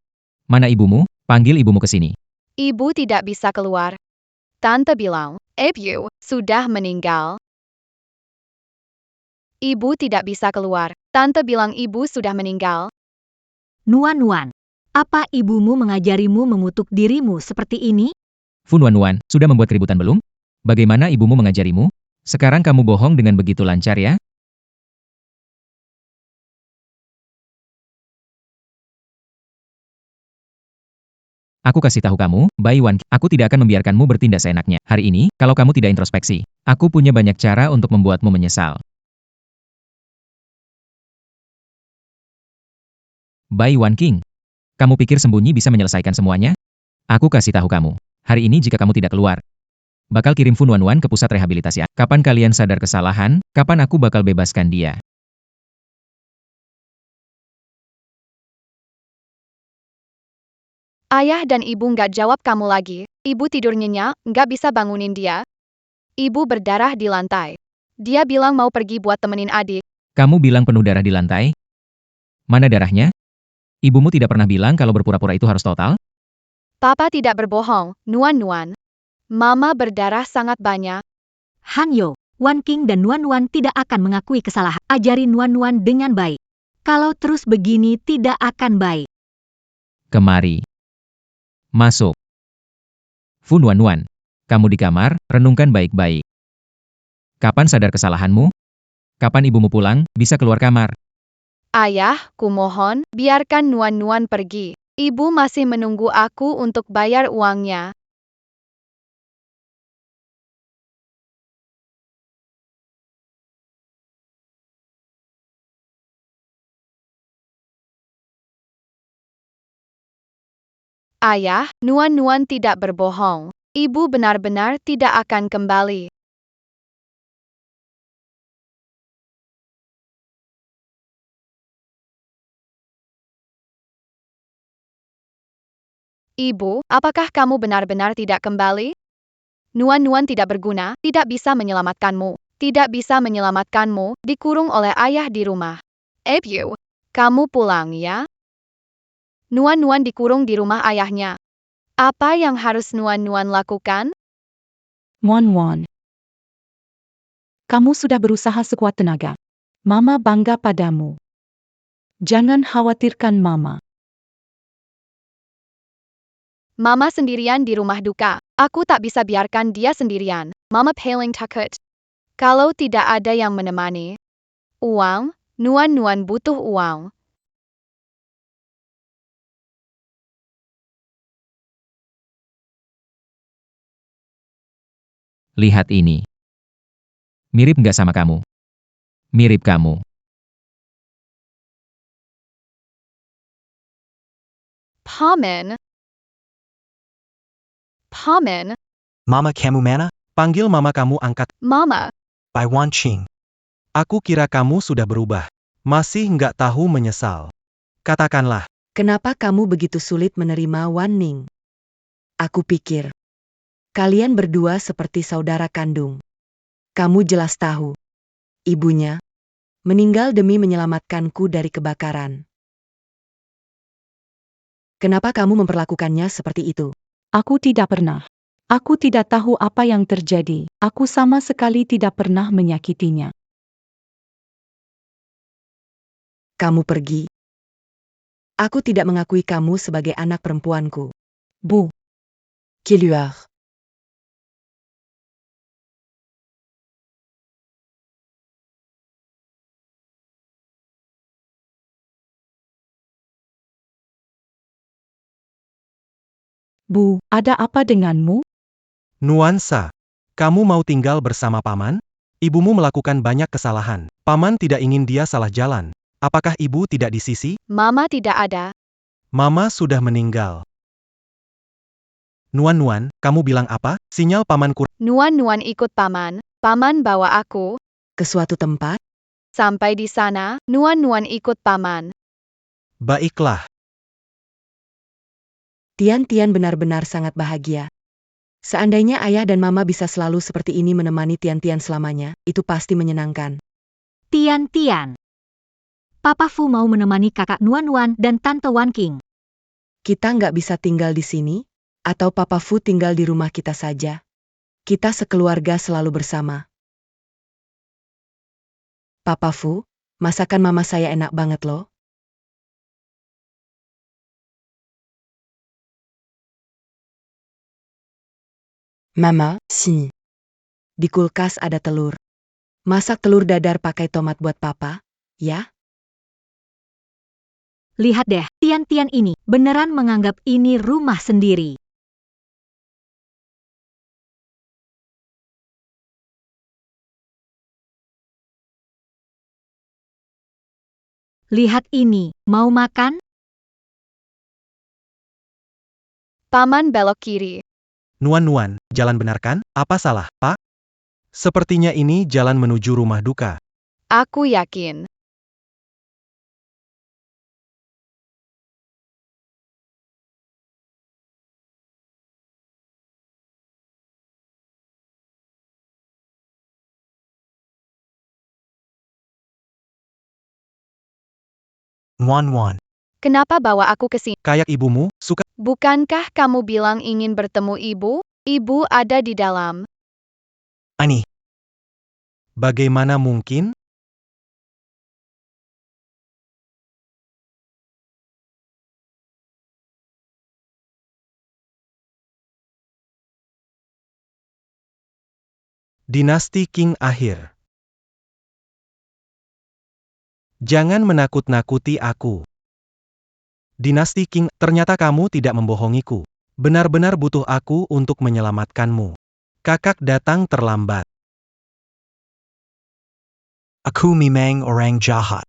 Mana ibumu? Panggil ibumu ke sini. Ibu tidak bisa keluar. Tante bilang, Ibu sudah meninggal. Ibu tidak bisa keluar. Tante bilang ibu sudah meninggal. Nuan-Nuan, apa ibumu mengajarimu mengutuk dirimu seperti ini? Fu Nuan-Nuan, sudah membuat keributan belum? Bagaimana ibumu mengajarimu? Sekarang kamu bohong dengan begitu lancar ya? Aku kasih tahu kamu, Bai Wan, aku tidak akan membiarkanmu bertindak seenaknya. Hari ini, kalau kamu tidak introspeksi, aku punya banyak cara untuk membuatmu menyesal. Bai Wan King, kamu pikir sembunyi bisa menyelesaikan semuanya? Aku kasih tahu kamu, hari ini jika kamu tidak keluar, bakal kirim Fu Nuan-Nuan ke pusat rehabilitasi. Kapan kalian sadar kesalahan, kapan aku bakal bebaskan dia. Ayah dan ibu nggak jawab kamu lagi. Ibu tidur nyenyak, nggak bisa bangunin dia. Ibu berdarah di lantai. Dia bilang mau pergi buat temenin adik. Kamu bilang penuh darah di lantai? Mana darahnya? Ibumu tidak pernah bilang kalau berpura-pura itu harus total? Papa tidak berbohong, Nuan-Nuan. Mama berdarah sangat banyak. Hanyo, Wan King dan Nuan-Nuan tidak akan mengakui kesalahan. Ajari Nuan-Nuan dengan baik. Kalau terus begini tidak akan baik. Kemari. Masuk. Fu Nuan-Nuan, kamu di kamar, renungkan baik-baik. Kapan sadar kesalahanmu? Kapan ibumu pulang, bisa keluar kamar? Ayah, kumohon, biarkan Nuan-Nuan pergi. Ibu masih menunggu aku untuk bayar uangnya. Ayah, Nuan-Nuan tidak berbohong. Ibu benar-benar tidak akan kembali. Ibu, apakah kamu benar-benar tidak kembali? Nuan-nuan tidak berguna, tidak bisa menyelamatkanmu. Tidak bisa menyelamatkanmu, dikurung oleh ayah di rumah. Ebu, kamu pulang ya? Nuan-nuan dikurung di rumah ayahnya. Apa yang harus Nuan-nuan lakukan? Wan. Kamu sudah berusaha sekuat tenaga. Mama bangga padamu. Jangan khawatirkan Mama. Mama sendirian di rumah duka. Aku tak bisa biarkan dia sendirian. Mama paling takut. Kalau tidak ada yang menemani. Uang, Nuan-nuan butuh uang. Lihat ini. Mirip nggak sama kamu? Mirip kamu. Paman. Mama kamu mana? Panggil mama kamu angkat. Mama. Bai Wanqing. Aku kira kamu sudah berubah. Masih nggak tahu menyesal. Katakanlah. Kenapa kamu begitu sulit menerima Wan Ning? Aku pikir. Kalian berdua seperti saudara kandung. Kamu jelas tahu. Ibunya meninggal demi menyelamatkanku dari kebakaran. Kenapa kamu memperlakukannya seperti itu? Aku tidak pernah. Aku tidak tahu apa yang terjadi. Aku sama sekali tidak pernah menyakitinya. Kamu pergi. Aku tidak mengakui kamu sebagai anak perempuanku. Bu, Kiluar. Bu, ada apa denganmu? Nuansa. Kamu mau tinggal bersama paman? Ibumu melakukan banyak kesalahan. Paman tidak ingin dia salah jalan. Apakah ibu tidak di sisi? Mama tidak ada. Mama sudah meninggal. Nuan-nuan, kamu bilang apa? Sinyal paman kurang. Nuan-nuan ikut paman. Paman bawa aku. Ke suatu tempat? Sampai di sana, Nuan-nuan ikut paman. Baiklah. Tian-Tian benar-benar sangat bahagia. Seandainya ayah dan mama bisa selalu seperti ini menemani Tian-Tian selamanya, itu pasti menyenangkan. Tian. Papa Fu mau menemani kakak Nuan-nuan dan Tante Wanqing. Kita nggak bisa tinggal di sini? Atau Papa Fu tinggal di rumah kita saja? Kita sekeluarga selalu bersama. Papa Fu, masakan mama saya enak banget loh. Mama, sini. Di kulkas ada telur. Masak telur dadar pakai tomat buat papa, ya? Lihat deh, Tian-Tian ini beneran menganggap ini rumah sendiri. Lihat ini, mau makan? Paman belok kiri. Nuan-nuan, jalan benar kan? Apa salah, Pak? Sepertinya ini jalan menuju rumah duka. Aku yakin. Nuan-nuan, Kenapa bawa aku ke sini? kayak ibumu, suka. Bukankah kamu bilang ingin bertemu ibu? Ibu ada di dalam. Ani. Bagaimana mungkin? Dinasti Qing akhir. Jangan menakut-nakuti aku. Dinasti Qing, ternyata kamu tidak membohongiku. Benar-benar butuh aku untuk menyelamatkanmu. Kakak datang terlambat. Aku memang orang jahat.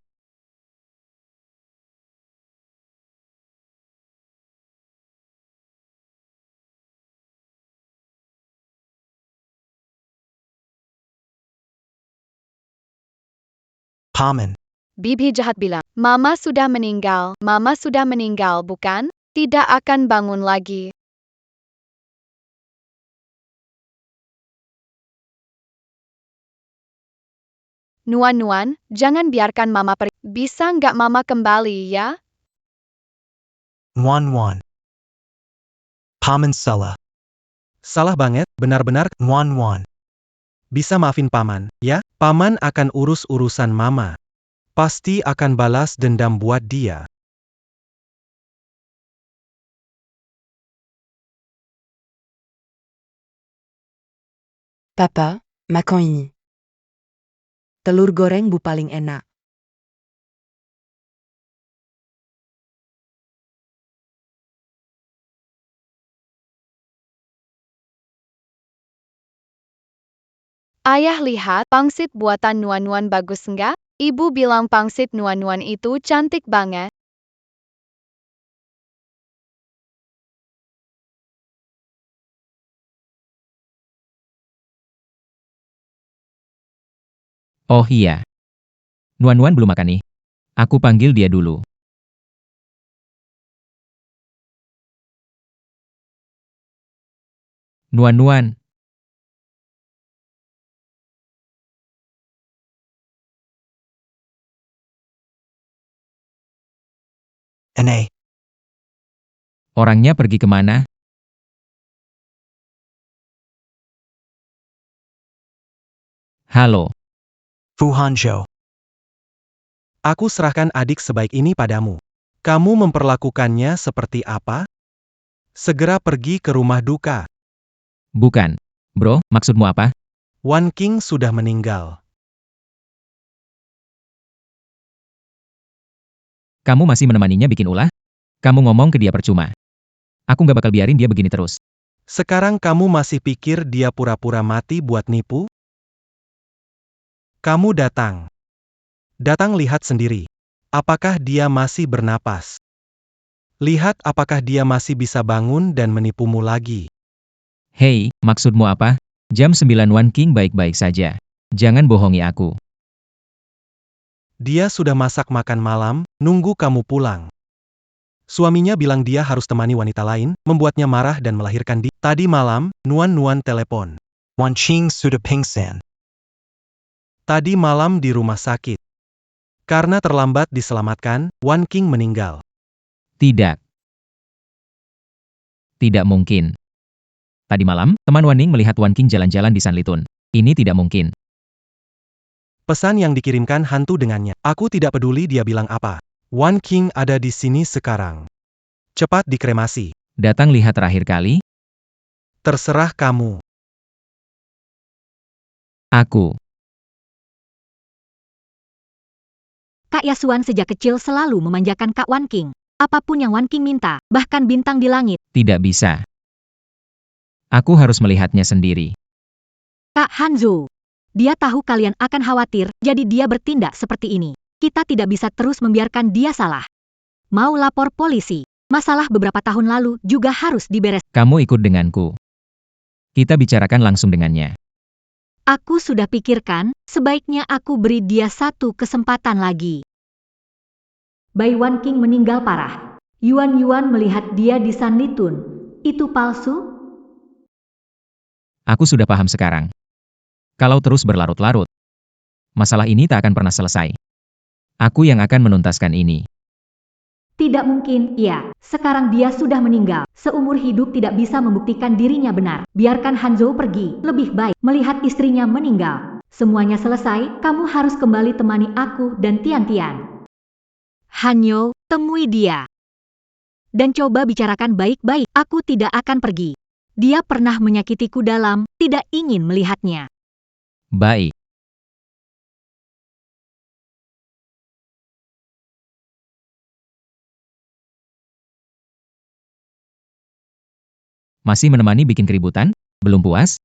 Paman. Bibi jahat bilang, Mama sudah meninggal, bukan? tidak akan bangun lagi. Nuan-nuan, jangan biarkan mama pergi. Bisa nggak mama kembali ya? Nuan-nuan. Paman salah. Salah banget, benar-benar. Nuan-nuan. Bisa maafin paman, ya? Paman akan urus urusan mama. Pasti akan balas dendam buat dia. Papa, makan ini. Telur goreng bu paling enak. Ayah lihat, pangsit buatan Nuan-nuan bagus nggak? Ibu bilang pangsit Nuan-nuan itu cantik banget. Oh iya. Nuan-nuan belum makan nih. Aku panggil dia dulu. Nuan-nuan. Ene. Orangnya pergi kemana? Halo. Fu Hanzhou. Aku serahkan adik sebaik ini padamu. Kamu memperlakukannya seperti apa? Segera pergi ke rumah duka. Bukan. Bro, maksudmu apa? Wan King sudah meninggal. Kamu masih menemaninya bikin ulah? Kamu ngomong ke dia percuma. Aku nggak bakal biarin dia begini terus. Sekarang kamu masih pikir dia pura-pura mati buat nipu? Kamu datang. Datang lihat sendiri. Apakah dia masih bernapas? Lihat apakah dia masih bisa bangun dan menipumu lagi. Hei, maksudmu apa? Jam 9 Wan King baik-baik saja. Jangan bohongi aku. Dia sudah masak makan malam, nunggu kamu pulang. Suaminya bilang dia harus temani wanita lain, membuatnya marah dan melahirkan di. Tadi malam, Nuan-nuan telepon. Wan Qing sudah pingsan. Tadi malam di rumah sakit. Karena terlambat diselamatkan, Wan King meninggal. Tidak. Tidak mungkin. Tadi malam, teman Wan Ning melihat Wan King jalan-jalan di Sanlitun. Ini tidak mungkin. Pesan yang dikirimkan hantu dengannya. Aku tidak peduli dia bilang apa. Wan King ada di sini sekarang. Cepat dikremasi. Datang lihat terakhir kali? Terserah kamu. Aku. Kak Yasuan sejak kecil selalu memanjakan Kak Wan King. Apapun yang Wan King minta, bahkan bintang di langit. Tidak bisa. Aku harus melihatnya sendiri. Kak Hanzhou. Dia tahu kalian akan khawatir, jadi dia bertindak seperti ini. Kita tidak bisa terus membiarkan dia salah. Mau lapor polisi. Masalah beberapa tahun lalu juga harus diberes. Kamu ikut denganku. Kita bicarakan langsung dengannya. Aku sudah pikirkan, sebaiknya aku beri dia satu kesempatan lagi. Bai Wan King meninggal parah. Yuan melihat dia di Sanlitun. Itu palsu? Aku sudah paham sekarang. Kalau terus berlarut-larut, masalah ini tak akan pernah selesai. Aku yang akan menuntaskan ini. Tidak mungkin, ya. Sekarang dia sudah meninggal. Seumur hidup tidak bisa membuktikan dirinya benar. Biarkan Hanzhou pergi. Lebih baik melihat istrinya meninggal. Semuanya selesai, kamu harus kembali temani aku dan Tian. Hanyo, temui dia. Dan coba bicarakan baik-baik. Aku tidak akan pergi. Dia pernah menyakitiku dalam, tidak ingin melihatnya. Baik. Masih menemani bikin keributan? Belum puas?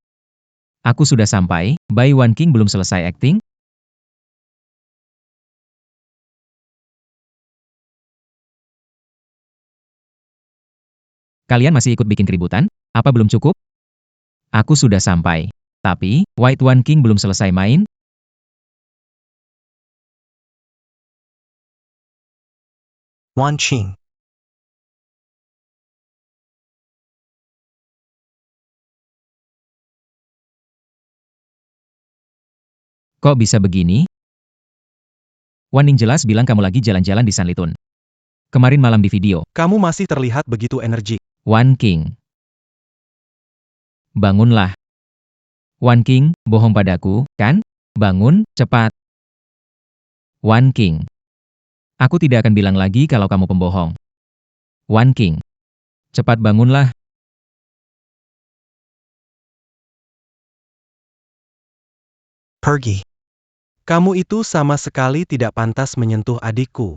Aku sudah sampai, Bai Wan King belum selesai akting? Kalian masih ikut bikin keributan? Apa belum cukup? Aku sudah sampai. Tapi, White Wan King belum selesai main? Wan Qing. Kok bisa begini? Wan Ning jelas bilang kamu lagi jalan-jalan di Sanlitun. Kemarin malam di video. Kamu masih terlihat begitu energik. Wan King. Bangunlah. Wan King, bohong padaku, kan? Bangun, cepat. Wan King. Aku tidak akan bilang lagi kalau kamu pembohong. Wan King. Cepat bangunlah. Pergi. Kamu itu sama sekali tidak pantas menyentuh adikku.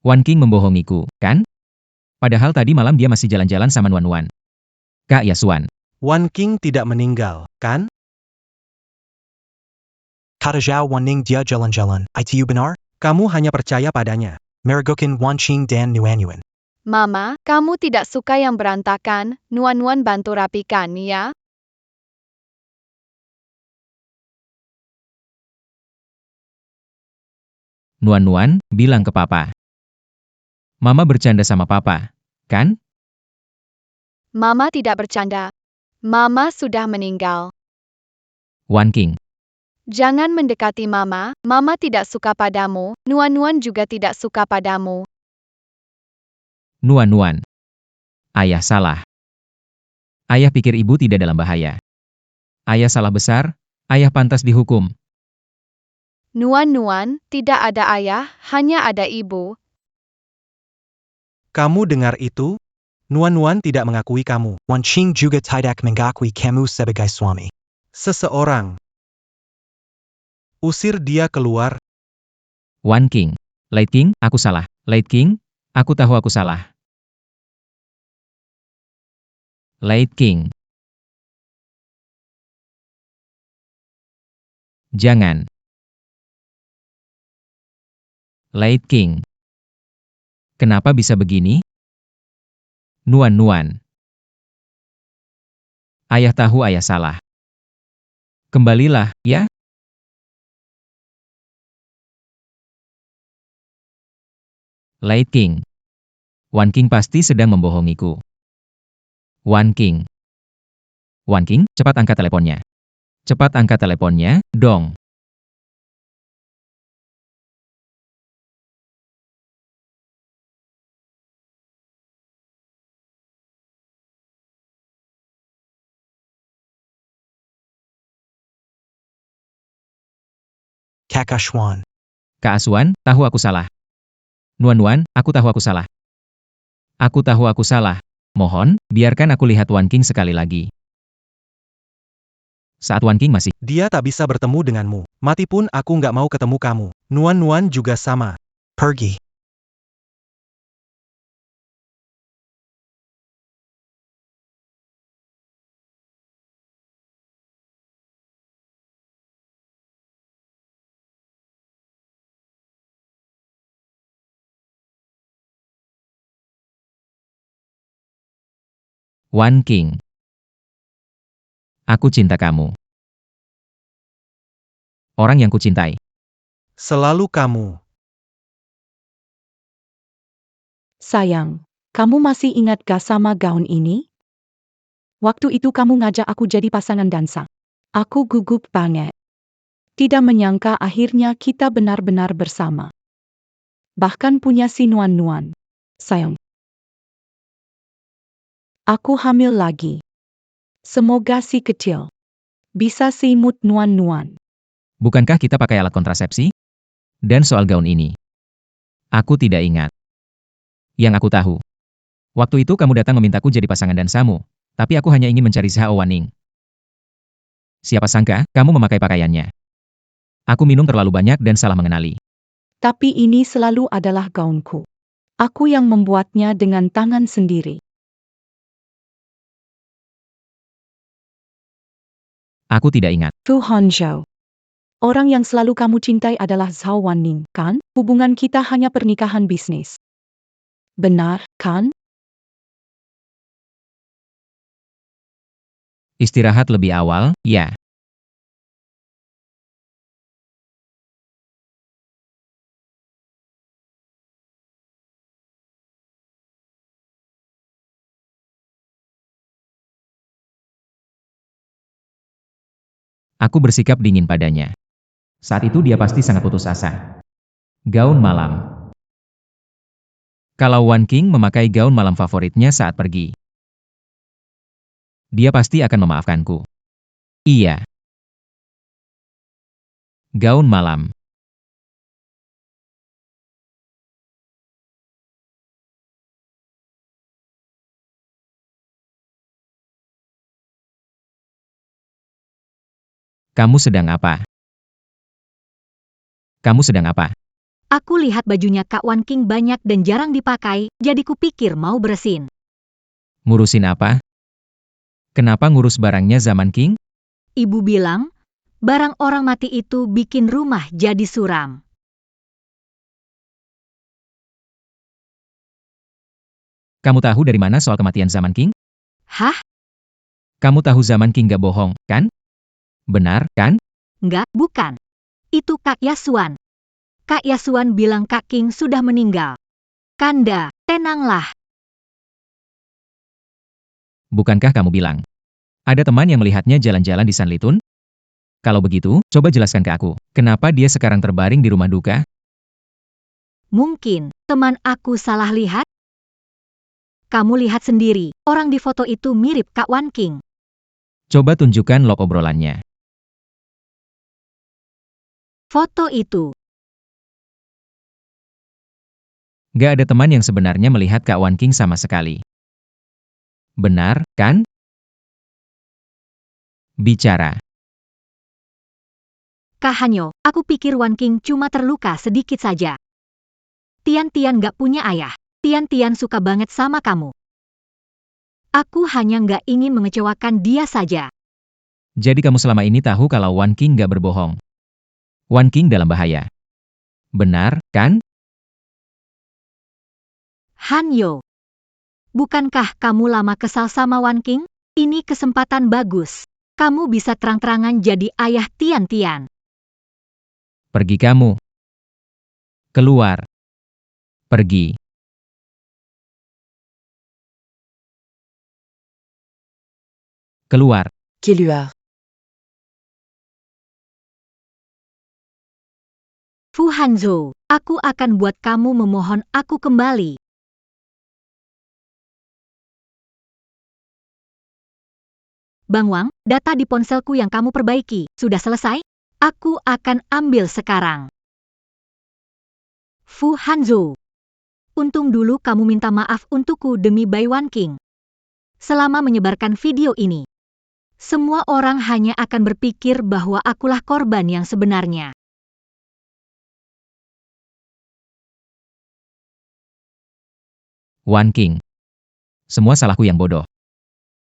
Wan King membohongiku, kan? Padahal tadi malam dia masih jalan-jalan sama Nuan Nuan. Kak Yasuan. Wan King tidak meninggal, kan? Kata Zhao Wanning dia jalan-jalan. Itu benar? Kamu hanya percaya padanya. Meragukan Wanqing dan Nuanyuan. Mama, kamu tidak suka yang berantakan, Nuan-Nuan bantu rapikan, ya? Nuan Nuan, bilang ke papa. Mama bercanda sama papa, kan? Mama tidak bercanda. Mama sudah meninggal. Wan King. Jangan mendekati Mama, Mama tidak suka padamu, Nuan-Nuan juga tidak suka padamu. Nuan Nuan. Ayah salah. Ayah pikir ibu tidak dalam bahaya. Ayah salah besar, ayah pantas dihukum. Nuan-Nuan, tidak ada ayah, hanya ada ibu. Kamu dengar itu? Nuan-Nuan tidak mengakui kamu. Wanqing juga tidak mengakui kamu sebagai suami. Seseorang. Usir dia keluar. Wan King. Late King, aku salah. Late King, aku tahu aku salah. Late King. Jangan. Late King. Kenapa bisa begini? Nuan Nuan. Ayah tahu ayah salah. Kembalilah, ya? Late King. Wan King pasti sedang membohongiku. Wan King. Wan King, cepat angkat teleponnya. Cepat angkat teleponnya, dong. Kak Ashwan. Kak Aswan, tahu aku salah. Nuan Nuan, aku tahu aku salah. Aku tahu aku salah. Mohon, biarkan aku lihat Wan King sekali lagi. Saat Wan King masih, Dia tak bisa bertemu denganmu. Mati pun aku nggak mau ketemu kamu. Nuan-Nuan juga sama. Pergi. Wan King. Aku cinta kamu. Orang yang kucintai. Selalu kamu. Sayang, kamu masih ingat gak sama gaun ini? Waktu itu kamu ngajak aku jadi pasangan dansa. Aku gugup banget. Tidak menyangka akhirnya kita benar-benar bersama. Bahkan punya si Nuan-Nuan. Sayang. Aku hamil lagi. Semoga si kecil bisa simut Nuan-Nuan. Bukankah kita pakai alat kontrasepsi? Dan soal gaun ini. Aku tidak ingat. Yang aku tahu. Waktu itu kamu datang memintaku jadi pasangan dansamu. Tapi aku hanya ingin mencari Zhao Wanning. Siapa sangka, kamu memakai pakaiannya. Aku minum terlalu banyak dan salah mengenali. Tapi ini selalu adalah gaunku. Aku yang membuatnya dengan tangan sendiri. Aku tidak ingat. Fu Hangzhou. Orang yang selalu kamu cintai adalah Zhao Wanning, kan? Hubungan kita hanya pernikahan bisnis. Benar, kan? Istirahat lebih awal, ya. Aku bersikap dingin padanya. Saat itu dia pasti sangat putus asa. Gaun malam. Kalau Wan King memakai gaun malam favoritnya saat pergi, dia pasti akan memaafkanku. Iya. Gaun malam. Kamu sedang apa? Kamu sedang apa? Aku lihat bajunya Kak Wan King banyak dan jarang dipakai, jadi kupikir mau bersin. Ngurusin apa? Kenapa ngurus barangnya Zaman King? Ibu bilang, barang orang mati itu bikin rumah jadi suram. Kamu tahu dari mana soal kematian Zaman King? Hah? Kamu tahu Zaman King gak bohong, kan? Benar, kan? Enggak, bukan. Itu Kak Yasuan. Kak Yasuan bilang Kak King sudah meninggal. Kanda, tenanglah. Bukankah kamu bilang? Ada teman yang melihatnya jalan-jalan di Sanlitun? Kalau begitu, coba jelaskan ke aku, kenapa dia sekarang terbaring di rumah duka? Mungkin, teman aku salah lihat? Kamu lihat sendiri, orang di foto itu mirip Kak Wan King. Coba tunjukkan log obrolannya. Foto itu. Gak ada teman yang sebenarnya melihat Kak Wan King sama sekali. Benar, kan? Bicara. Kak Hanyo, aku pikir Wan King cuma terluka sedikit saja. Tian-Tian gak punya ayah. Tian-Tian suka banget sama kamu. Aku hanya gak ingin mengecewakan dia saja. Jadi kamu selama ini tahu kalau Wan King gak berbohong. Wan King dalam bahaya. Benar, kan? Hanyo, bukankah kamu lama kesal sama Wan King? Ini kesempatan bagus. Kamu bisa terang-terangan jadi ayah Tian-Tian. Pergi kamu. Keluar. Pergi. Keluar. Keluar. Fu Hanzo, aku akan buat kamu memohon aku kembali. Bang Wang, data di ponselku yang kamu perbaiki, sudah selesai? Aku akan ambil sekarang. Fu Hanzo. Untung dulu kamu minta maaf untukku demi Bai Wan King. Selama menyebarkan video ini, semua orang hanya akan berpikir bahwa akulah korban yang sebenarnya. Wan King. Semua salahku yang bodoh.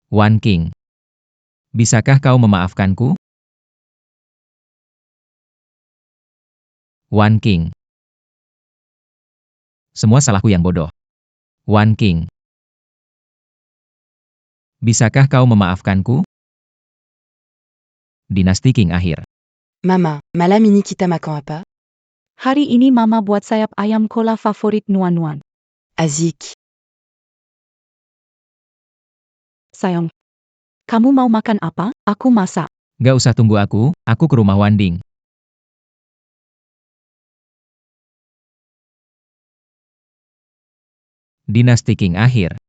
Wan King. Bisakah kau memaafkanku? Wan King. Semua salahku yang bodoh. Wan King. Bisakah kau memaafkanku? Dinasti King akhir. Maman, malam ini kita makan apa? Hari ini Mama buat sayap ayam kola favorit Nuan-Nuan. Azik. Sayang, kamu mau makan apa? Aku masak. Gak usah tunggu aku ke rumah Wanding. Dinasti King akhir.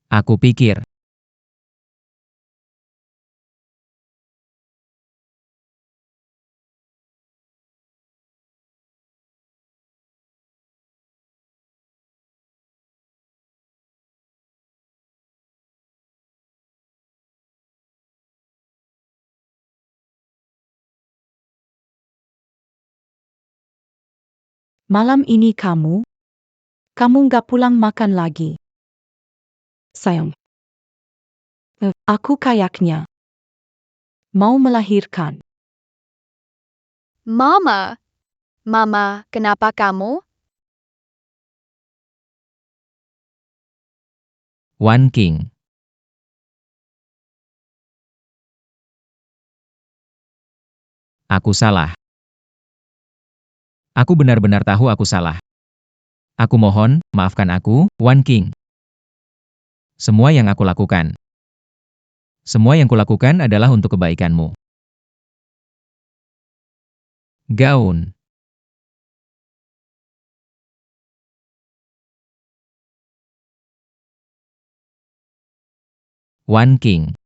Aku pikir. Malam ini kamu nggak pulang makan lagi. Sayang, aku kayaknya mau melahirkan. Mama. Mama, kenapa kamu? Wan King. Aku salah. Aku benar-benar tahu aku salah. Aku mohon, maafkan aku, Wan King. Semua yang aku lakukan. Semua yang kulakukan adalah untuk kebaikanmu. Gaun. Wan King.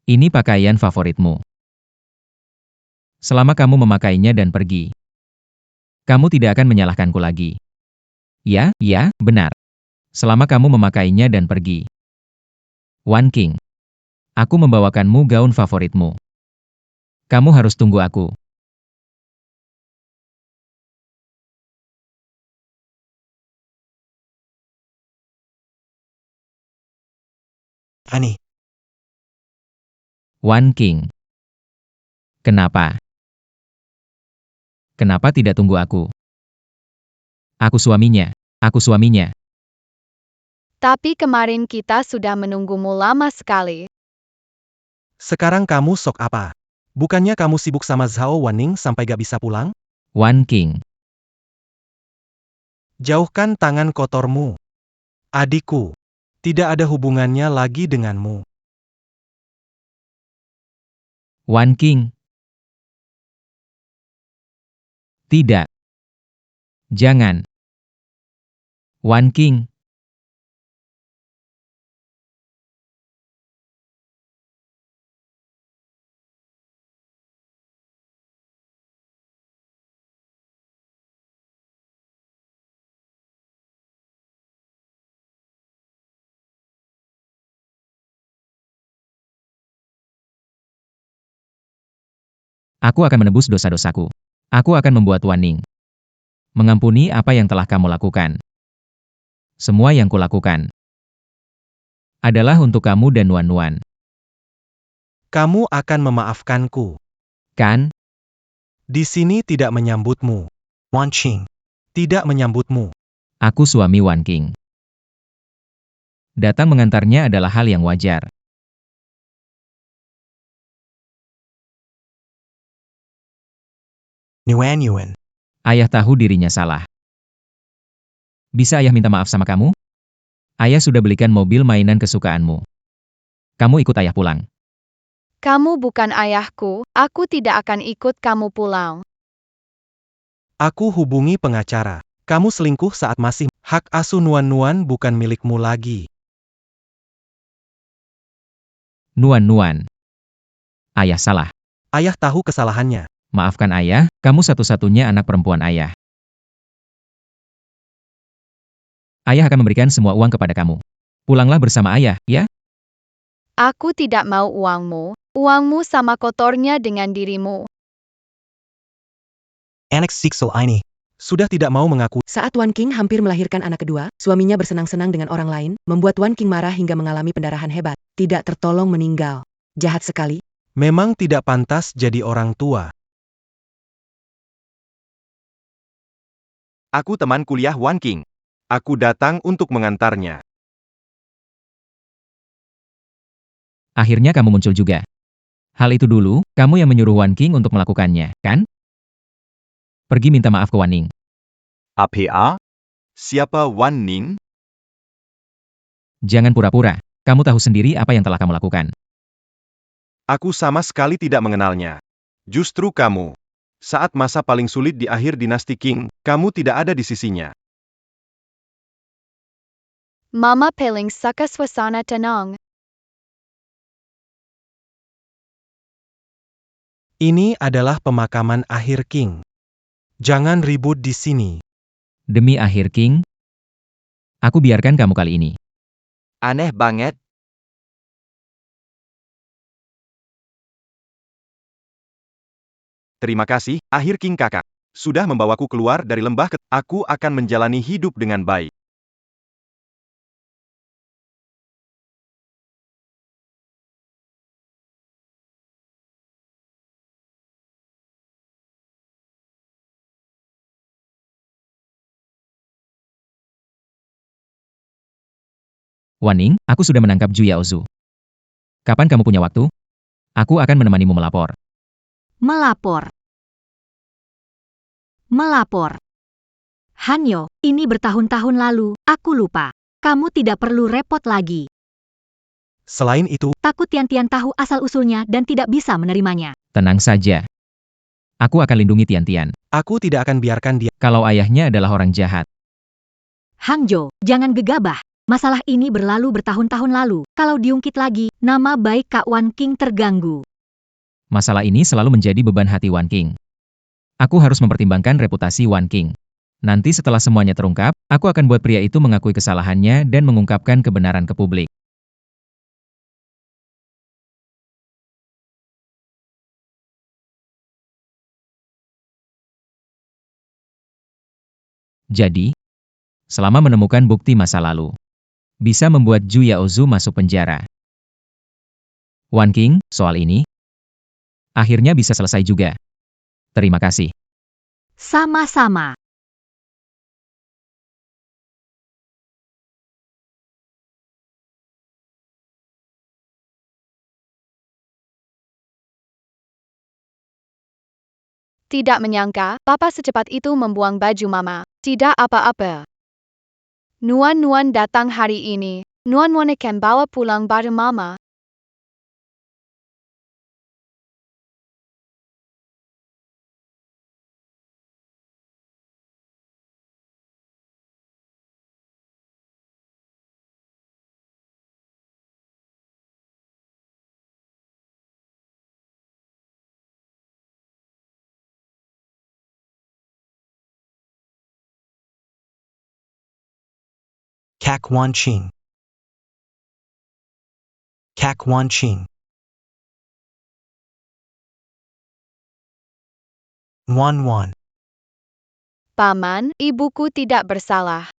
Ini pakaian favoritmu. Selama kamu memakainya dan pergi, kamu tidak akan menyalahkanku lagi. Ya, benar. Selama kamu memakainya dan pergi. Wan King. Aku membawakanmu gaun favoritmu. Kamu harus tunggu aku. Annie. Wan King. Kenapa? Kenapa tidak tunggu aku? Aku suaminya. Aku suaminya. Tapi kemarin kita sudah menunggumu lama sekali. Sekarang kamu sok apa? Bukannya kamu sibuk sama Zhao Wanning sampai gak bisa pulang? Wan King. Jauhkan tangan kotormu. Adikku. Tidak ada hubungannya lagi denganmu. Wan King. Tidak. Jangan. Wan King. Aku akan menebus dosa-dosaku. Aku akan membuat Wanning mengampuni apa yang telah kamu lakukan. Semua yang kulakukan adalah untuk kamu dan Nuan. Kamu akan memaafkanku. Kan? Di sini tidak menyambutmu. Wan Qing. Tidak menyambutmu. Aku suami Wan King. Datang mengantarnya adalah hal yang wajar. Yuan. Ayah tahu dirinya salah. Bisa ayah minta maaf sama kamu? Ayah sudah belikan mobil mainan kesukaanmu. Kamu ikut ayah pulang. Kamu bukan ayahku, aku tidak akan ikut kamu pulang. Aku hubungi pengacara. Kamu selingkuh saat masih hak asuh Nuan bukan milikmu lagi. Nuan. Ayah salah. Ayah tahu kesalahannya. Maafkan ayah, kamu satu-satunya anak perempuan ayah. Ayah akan memberikan semua uang kepada kamu. Pulanglah bersama ayah, ya? Aku tidak mau uangmu. Uangmu sama kotornya dengan dirimu. Anak Sixel ini. Sudah tidak mau mengaku. Saat Wan King hampir melahirkan anak kedua, suaminya bersenang-senang dengan orang lain, membuat Wan King marah hingga mengalami pendarahan hebat. Tidak tertolong meninggal. Jahat sekali. Memang tidak pantas jadi orang tua. Aku teman kuliah Wan King. Aku datang untuk mengantarnya. Akhirnya kamu muncul juga. Hal itu dulu, kamu yang menyuruh Wan King untuk melakukannya, kan? Pergi minta maaf ke Wanning. APA? Siapa Wan Ning? Jangan pura-pura. Kamu tahu sendiri apa yang telah kamu lakukan. Aku sama sekali tidak mengenalnya. Justru kamu. Saat masa paling sulit di akhir dinasti Qing, kamu tidak ada di sisinya. Mama paling suka suasana tenang. Ini adalah pemakaman akhir King. Jangan ribut di sini. Demi akhir King, aku biarkan kamu kali ini. Aneh banget. Terima kasih, akhir King kakak. Sudah membawaku keluar dari lembah aku akan menjalani hidup dengan baik. Wanning, aku sudah menangkap Ju Yaozu. Kapan kamu punya waktu? Aku akan menemanimu melapor. Melapor. Hanyo, ini bertahun-tahun lalu, aku lupa. Kamu tidak perlu repot lagi. Selain itu, Takut Tian-Tian tahu asal-usulnya dan tidak bisa menerimanya. Tenang saja. Aku akan lindungi Tian-Tian. Aku tidak akan biarkan dia. Kalau ayahnya adalah orang jahat, Hangjo, jangan gegabah. Masalah ini berlalu bertahun-tahun lalu. Kalau diungkit lagi, nama baik Kak Wan King terganggu. masalah ini selalu menjadi beban hati Wan King. Aku harus mempertimbangkan reputasi Wan King. Nanti setelah semuanya terungkap, aku akan buat pria itu mengakui kesalahannya dan mengungkapkan kebenaran ke publik. Jadi, selama menemukan bukti masa lalu, bisa membuat Ju Yaozu masuk penjara. Wan King, soal ini, akhirnya bisa selesai juga. Terima kasih. Sama-sama. Tidak menyangka, Papa secepat itu membuang baju Mama. Tidak apa-apa. Nuan-Nuan datang hari ini. Nuan-Nuan akan bawa pulang barang Mama. Kak Wan Ching. Kak Wan Ching. Wan Wan. Paman, ibuku tidak bersalah.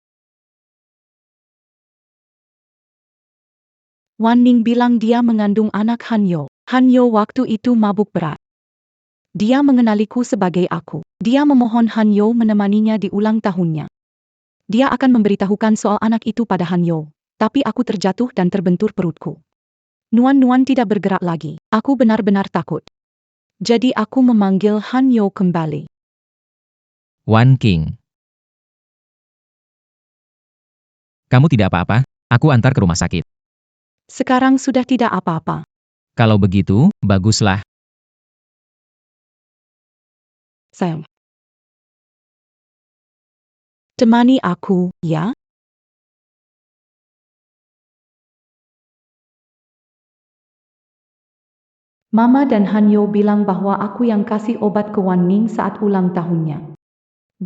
Wan Ning bilang dia mengandung anak Hanyo. Hanyo waktu itu mabuk berat. Dia mengenaliku sebagai aku. Dia memohon Hanyo menemaninya di ulang tahunnya. Dia akan memberitahukan soal anak itu pada Hanyo. Tapi aku terjatuh dan terbentur perutku. Nuan-Nuan tidak bergerak lagi. Aku benar-benar takut. Jadi aku memanggil Hanyo kembali. Wan King. Kamu tidak apa-apa? Aku antar ke rumah sakit. Sekarang sudah tidak apa-apa. Kalau begitu, baguslah. Sayang. Temani aku, ya? Mama dan Hanyo bilang bahwa aku yang kasih obat ke Wan Ning saat ulang tahunnya.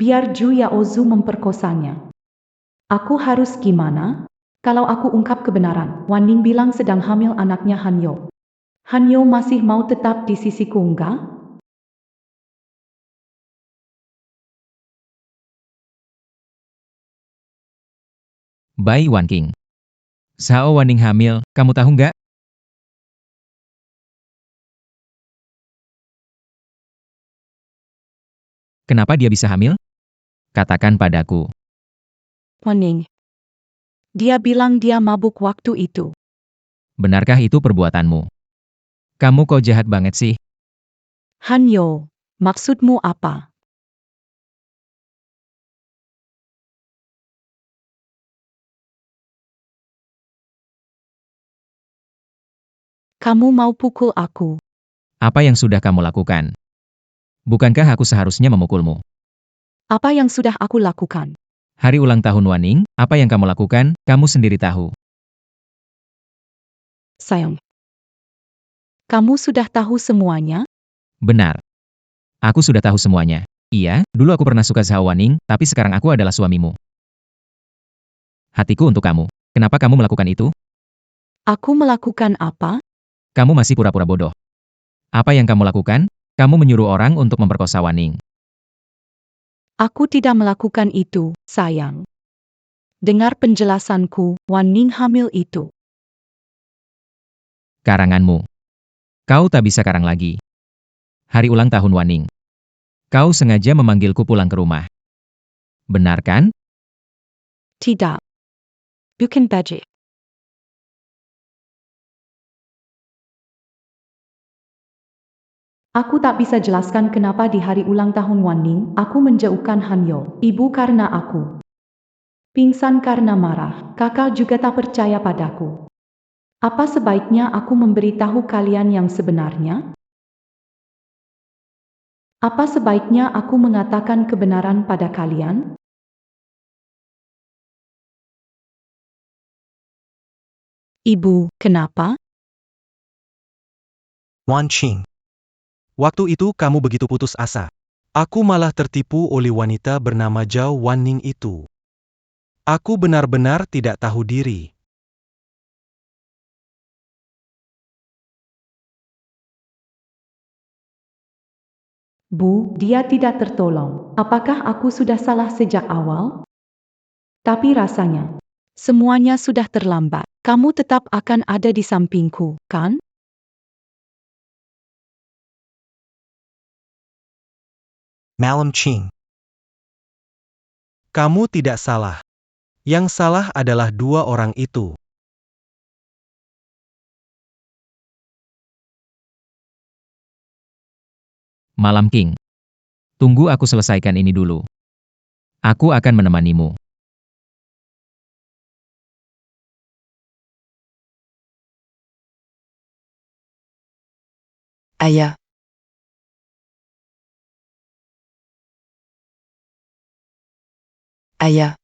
Biar Ju Yaozu memperkosanya. Aku harus gimana? Kalau aku ungkap kebenaran, Wan Ning bilang sedang hamil anaknya Hanyo. Hanyo masih mau tetap di sisiku enggak? Bye Wan King. Sao Wan Ning hamil, kamu tahu nggak? Kenapa dia bisa hamil? Katakan padaku. Wan Ning. Dia bilang dia mabuk waktu itu. Benarkah itu perbuatanmu? Kamu kok jahat banget sih? Hanyo, maksudmu apa? Kamu mau pukul aku? Apa yang sudah kamu lakukan? Bukankah aku seharusnya memukulmu? Apa yang sudah aku lakukan? Hari ulang tahun Wan Ning, apa yang kamu lakukan, kamu sendiri tahu. Sayang. Kamu sudah tahu semuanya? Benar. Aku sudah tahu semuanya. Iya, dulu aku pernah suka Zhao Wan Ning, tapi sekarang aku adalah suamimu. Hatiku untuk kamu. Kenapa kamu melakukan itu? Aku melakukan apa? Kamu masih pura-pura bodoh. Apa yang kamu lakukan? Kamu menyuruh orang untuk memperkosa Wan Ning. Aku tidak melakukan itu, sayang. Dengar penjelasanku, Wan Ning hamil itu. Karanganmu. Kau tak bisa karang lagi. Hari ulang tahun Wan Ning. Kau sengaja memanggilku pulang ke rumah. Benar kan? Tidak. Bukan Baji. Aku tak bisa jelaskan kenapa di hari ulang tahun Wan Ning, aku menjauhkan Hanyo, ibu karena aku. Pingsan karena marah, kakak juga tak percaya padaku. Apa sebaiknya aku memberitahu kalian yang sebenarnya? Apa sebaiknya aku mengatakan kebenaran pada kalian? Ibu, kenapa? Wan Qing. Waktu itu kamu begitu putus asa. Aku malah tertipu oleh wanita bernama Zhao Wanning itu. Aku benar-benar tidak tahu diri. Bu, dia tidak tertolong. Apakah aku sudah salah sejak awal? Tapi rasanya, semuanya sudah terlambat. Kamu tetap akan ada di sampingku, kan? Malam Qing. Kamu tidak salah. Yang salah adalah dua orang itu. Malam King. Tunggu aku selesaikan ini dulu. Aku akan menemanimu. Ayah. Ayah.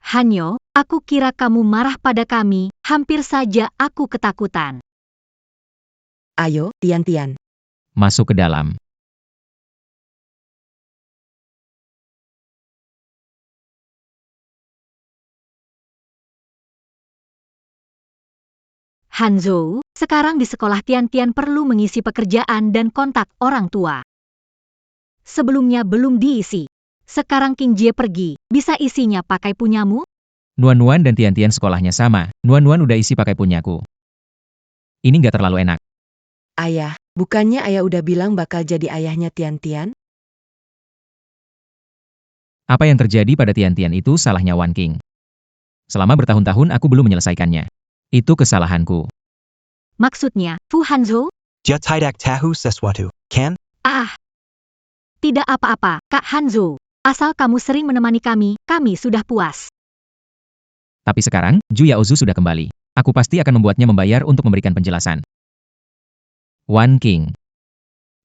Hanyo, aku kira kamu marah pada kami, hampir saja aku ketakutan. Ayo, Tian-Tian. Masuk ke dalam. Hanzhou, sekarang di sekolah Tian-Tian perlu mengisi pekerjaan dan kontak orang tua. Sebelumnya belum diisi. Sekarang King Jie pergi, bisa isinya pakai punyamu? Nuan-Nuan dan Tian-Tian sekolahnya sama. Nuan-Nuan udah isi pakai punyaku. Ini nggak terlalu enak. Ayah, bukannya ayah udah bilang bakal jadi ayahnya Tian-Tian? Apa yang terjadi pada Tian-Tian itu salahnya Wan King. Selama bertahun-tahun aku belum menyelesaikannya. Itu kesalahanku. Maksudnya, Fu Hanzhou? Dia tidak tahu sesuatu, kan? Ah, tidak apa-apa, Kak Hanzhou. Asal kamu sering menemani kami sudah puas. Tapi sekarang, Ju Yaozu sudah kembali. Aku pasti akan membuatnya membayar untuk memberikan penjelasan. Wan King.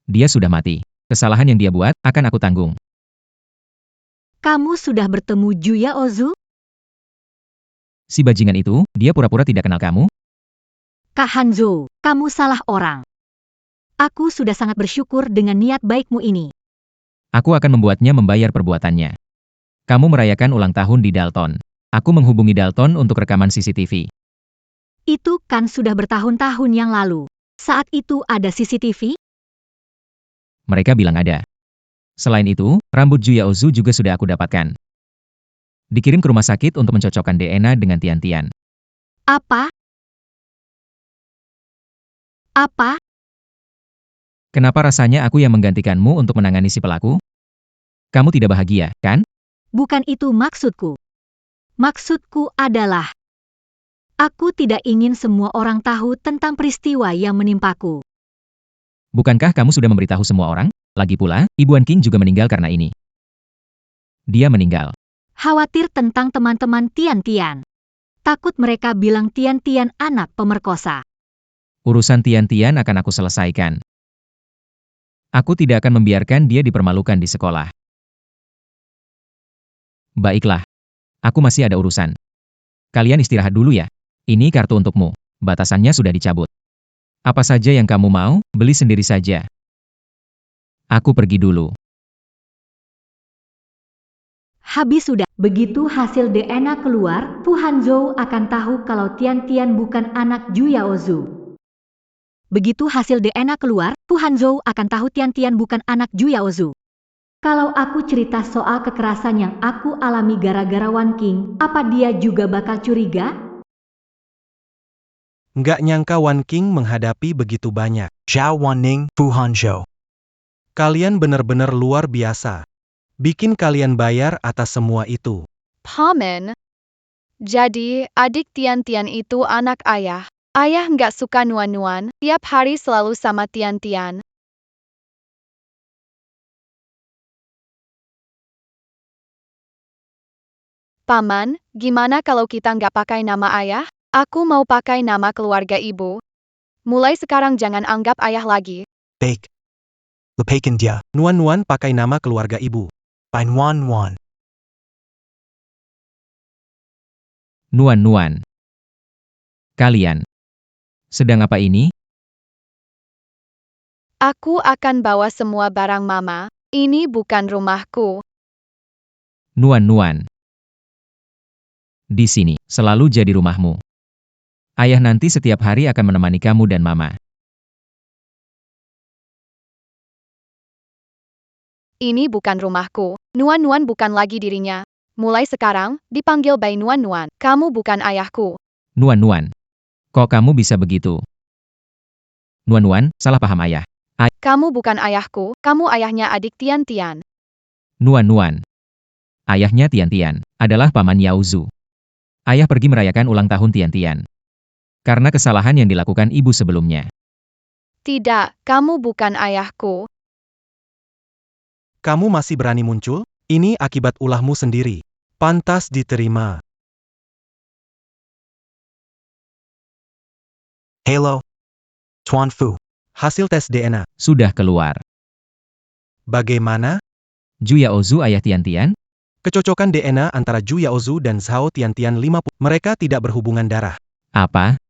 Dia sudah mati. Kesalahan yang dia buat, akan aku tanggung. Kamu sudah bertemu Ju Yaozu? Si bajingan itu, dia pura-pura tidak kenal kamu? Kak Hanzhou, kamu salah orang. Aku sudah sangat bersyukur dengan niat baikmu ini. Aku akan membuatnya membayar perbuatannya. Kamu merayakan ulang tahun di Dalton. Aku menghubungi Dalton untuk rekaman CCTV. Itu kan sudah bertahun-tahun yang lalu. Saat itu ada CCTV? Mereka bilang ada. Selain itu, rambut Ju Yaozu juga sudah aku dapatkan. Dikirim ke rumah sakit untuk mencocokkan DNA dengan Tian-Tian. Apa? Apa? Kenapa rasanya aku yang menggantikanmu untuk menangani si pelaku? Kamu tidak bahagia, kan? Bukan itu maksudku. Maksudku adalah, aku tidak ingin semua orang tahu tentang peristiwa yang menimpaku. Bukankah kamu sudah memberitahu semua orang? Lagi pula, Ibu Wan King juga meninggal karena ini. Dia meninggal. Khawatir tentang teman-teman Tian-Tian. Takut mereka bilang Tian-Tian anak pemerkosa. Urusan Tian-Tian akan aku selesaikan. Aku tidak akan membiarkan dia dipermalukan di sekolah. Baiklah. Aku masih ada urusan. Kalian istirahat dulu ya. Ini kartu untukmu. Batasannya sudah dicabut. Apa saja yang kamu mau, beli sendiri saja. Aku pergi dulu. Habis sudah. Begitu hasil DNA keluar, Fu Hanzhou akan tahu kalau Tian-Tian bukan anak Ju Yaozu. Begitu hasil DNA keluar, Fu Hanzhou akan tahu Tian-Tian bukan anak Ju Yaozu. Kalau aku cerita soal kekerasan yang aku alami gara-gara Wan King, apa dia juga bakal curiga? Nggak nyangka Wan King menghadapi begitu banyak. Zhao Wanning, Fu Hanzhou. Kalian benar-benar luar biasa. Bikin kalian bayar atas semua itu. Paman. Jadi, adik Tian-Tian itu anak ayah. Ayah nggak suka Nuan-Nuan, tiap hari selalu sama Tian-Tian. Paman, gimana kalau kita nggak pakai nama ayah? Aku mau pakai nama keluarga ibu. Mulai sekarang jangan anggap ayah lagi. Baik. Lepakan dia. Nuan pakai nama keluarga ibu. By Nuan. Nuan. Kalian sedang apa ini? Aku akan bawa semua barang mama. Ini bukan rumahku. Nuan. Di sini selalu jadi rumahmu. Ayah nanti setiap hari akan menemani kamu dan mama. Ini bukan rumahku. Nuan bukan lagi dirinya. Mulai sekarang, dipanggil by Nuan. Kamu bukan ayahku. Nuan. Kok kamu bisa begitu? Nuan, salah paham ayah. Kamu bukan ayahku, kamu ayahnya adik Tian. Nuan. Ayahnya Tian adalah paman Yaozu. Ayah pergi merayakan ulang tahun Tian. Karena kesalahan yang dilakukan ibu sebelumnya. Tidak, kamu bukan ayahku. Kamu masih berani muncul? Ini akibat ulahmu sendiri. Pantas diterima. Hello. Tuan Fu. Hasil tes DNA. Sudah keluar. Bagaimana? Zhu Yaozu ayah Tian? Kecocokan DNA antara Zhu Yaozu dan Zhao Tian 50. Mereka tidak berhubungan darah. Apa?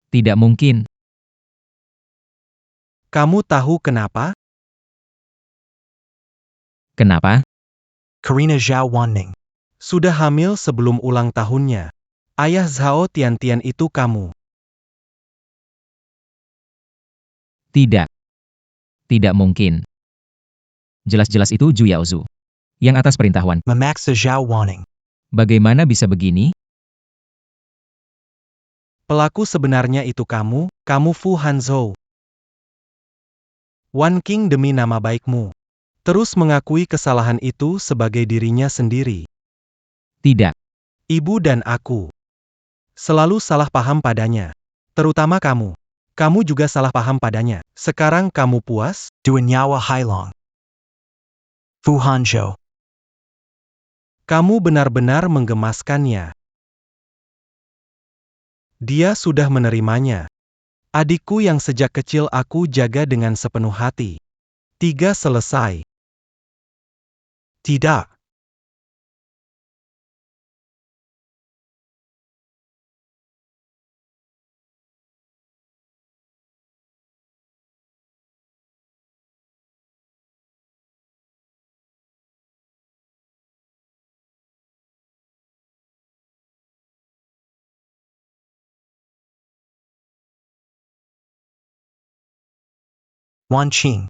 Tidak mungkin. Kamu tahu kenapa? Kenapa? Karina Zhao Wanning. Sudah hamil sebelum ulang tahunnya. Ayah Zhao Tian itu kamu. Tidak mungkin. Jelas-jelas itu Zhu Yaozu. Yang atas perintah Wan. Memaksa Zhao Wanning. Bagaimana bisa begini? Pelaku sebenarnya itu kamu Fu Hanzhou. Wan Qing demi nama baikmu. Terus mengakui kesalahan itu sebagai dirinya sendiri. Tidak. Ibu dan aku selalu salah paham padanya. Terutama kamu. Kamu juga salah paham padanya. Sekarang kamu puas? Dua nyawa Hailong. Fu Hanzhou. Kamu benar-benar menggemaskannya. Dia sudah menerimanya. Adikku yang sejak kecil aku jaga dengan sepenuh hati. 3 selesai. Tidak. Wan Qing.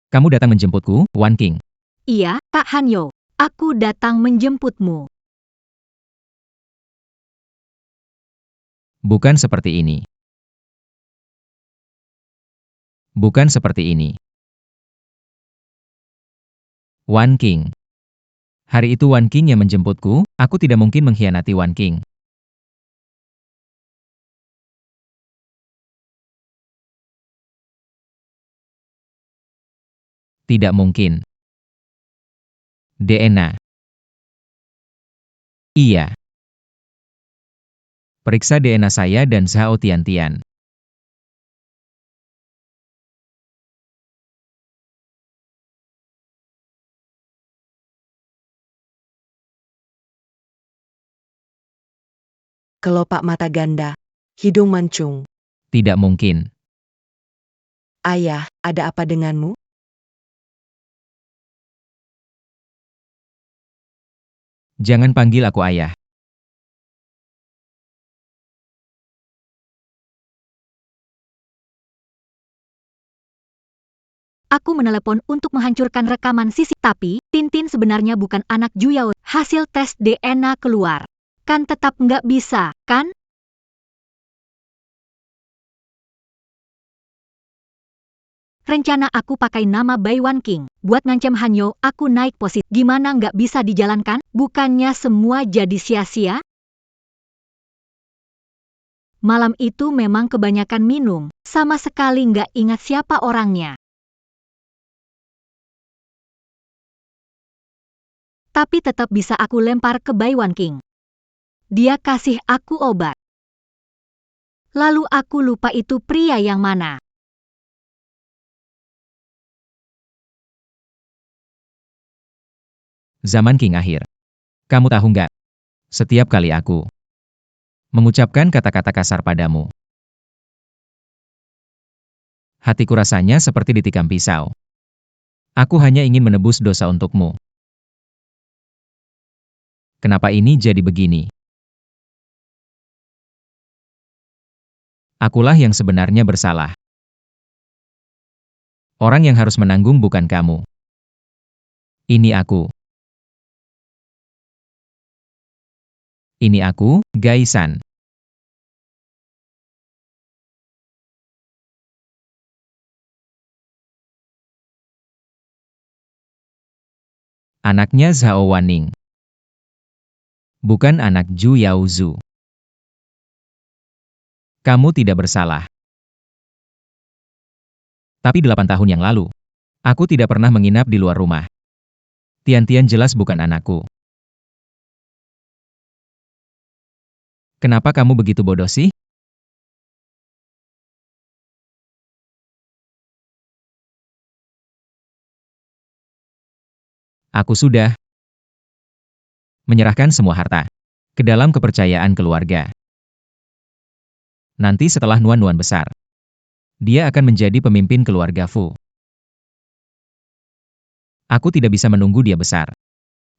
Kamu datang menjemputku, Wan Qing. Iya, Kak Hanyo. Aku datang menjemputmu. Bukan seperti ini. Bukan seperti ini. Wan Qing. Hari itu Wan Qing yang menjemputku, aku tidak mungkin mengkhianati Wan Qing. Tidak mungkin. DNA. Iya. Periksa DNA saya dan Zhao Tian. Kelopak mata ganda. Hidung mancung. Tidak mungkin. Ayah, ada apa denganmu? Jangan panggil aku ayah. Aku menelepon untuk menghancurkan rekaman CCTV. Tapi, Tintin sebenarnya bukan anak Zhu Yao. Hasil tes DNA keluar. Kan tetap nggak bisa, kan? Rencana aku pakai nama Bai Wan Qing. Buat ngancam Hanyo, aku naik posisi. Gimana nggak bisa dijalankan? Bukannya semua jadi sia-sia? Malam itu memang kebanyakan minum. Sama sekali nggak ingat siapa orangnya. Tapi tetap bisa aku lempar ke Bai Wan Qing. Dia kasih aku obat. Lalu aku lupa itu pria yang mana. Zaman King akhir. Kamu tahu nggak? Setiap kali aku mengucapkan kata-kata kasar padamu, hatiku rasanya seperti ditikam pisau. Aku hanya ingin menebus dosa untukmu. Kenapa ini jadi begini? Akulah yang sebenarnya bersalah. Orang yang harus menanggung bukan kamu. Ini aku. Ini aku, Gaisan. Anaknya Zhao Wanning. Bukan anak Zhu Yaozu. Kamu tidak bersalah. Tapi 8 tahun yang lalu, aku tidak pernah menginap di luar rumah. Tian-Tian jelas bukan anakku. Kenapa kamu begitu bodoh sih? Aku sudah menyerahkan semua harta ke dalam kepercayaan keluarga. Nanti setelah Nuan-Nuan besar, dia akan menjadi pemimpin keluarga Fu. Aku tidak bisa menunggu dia besar.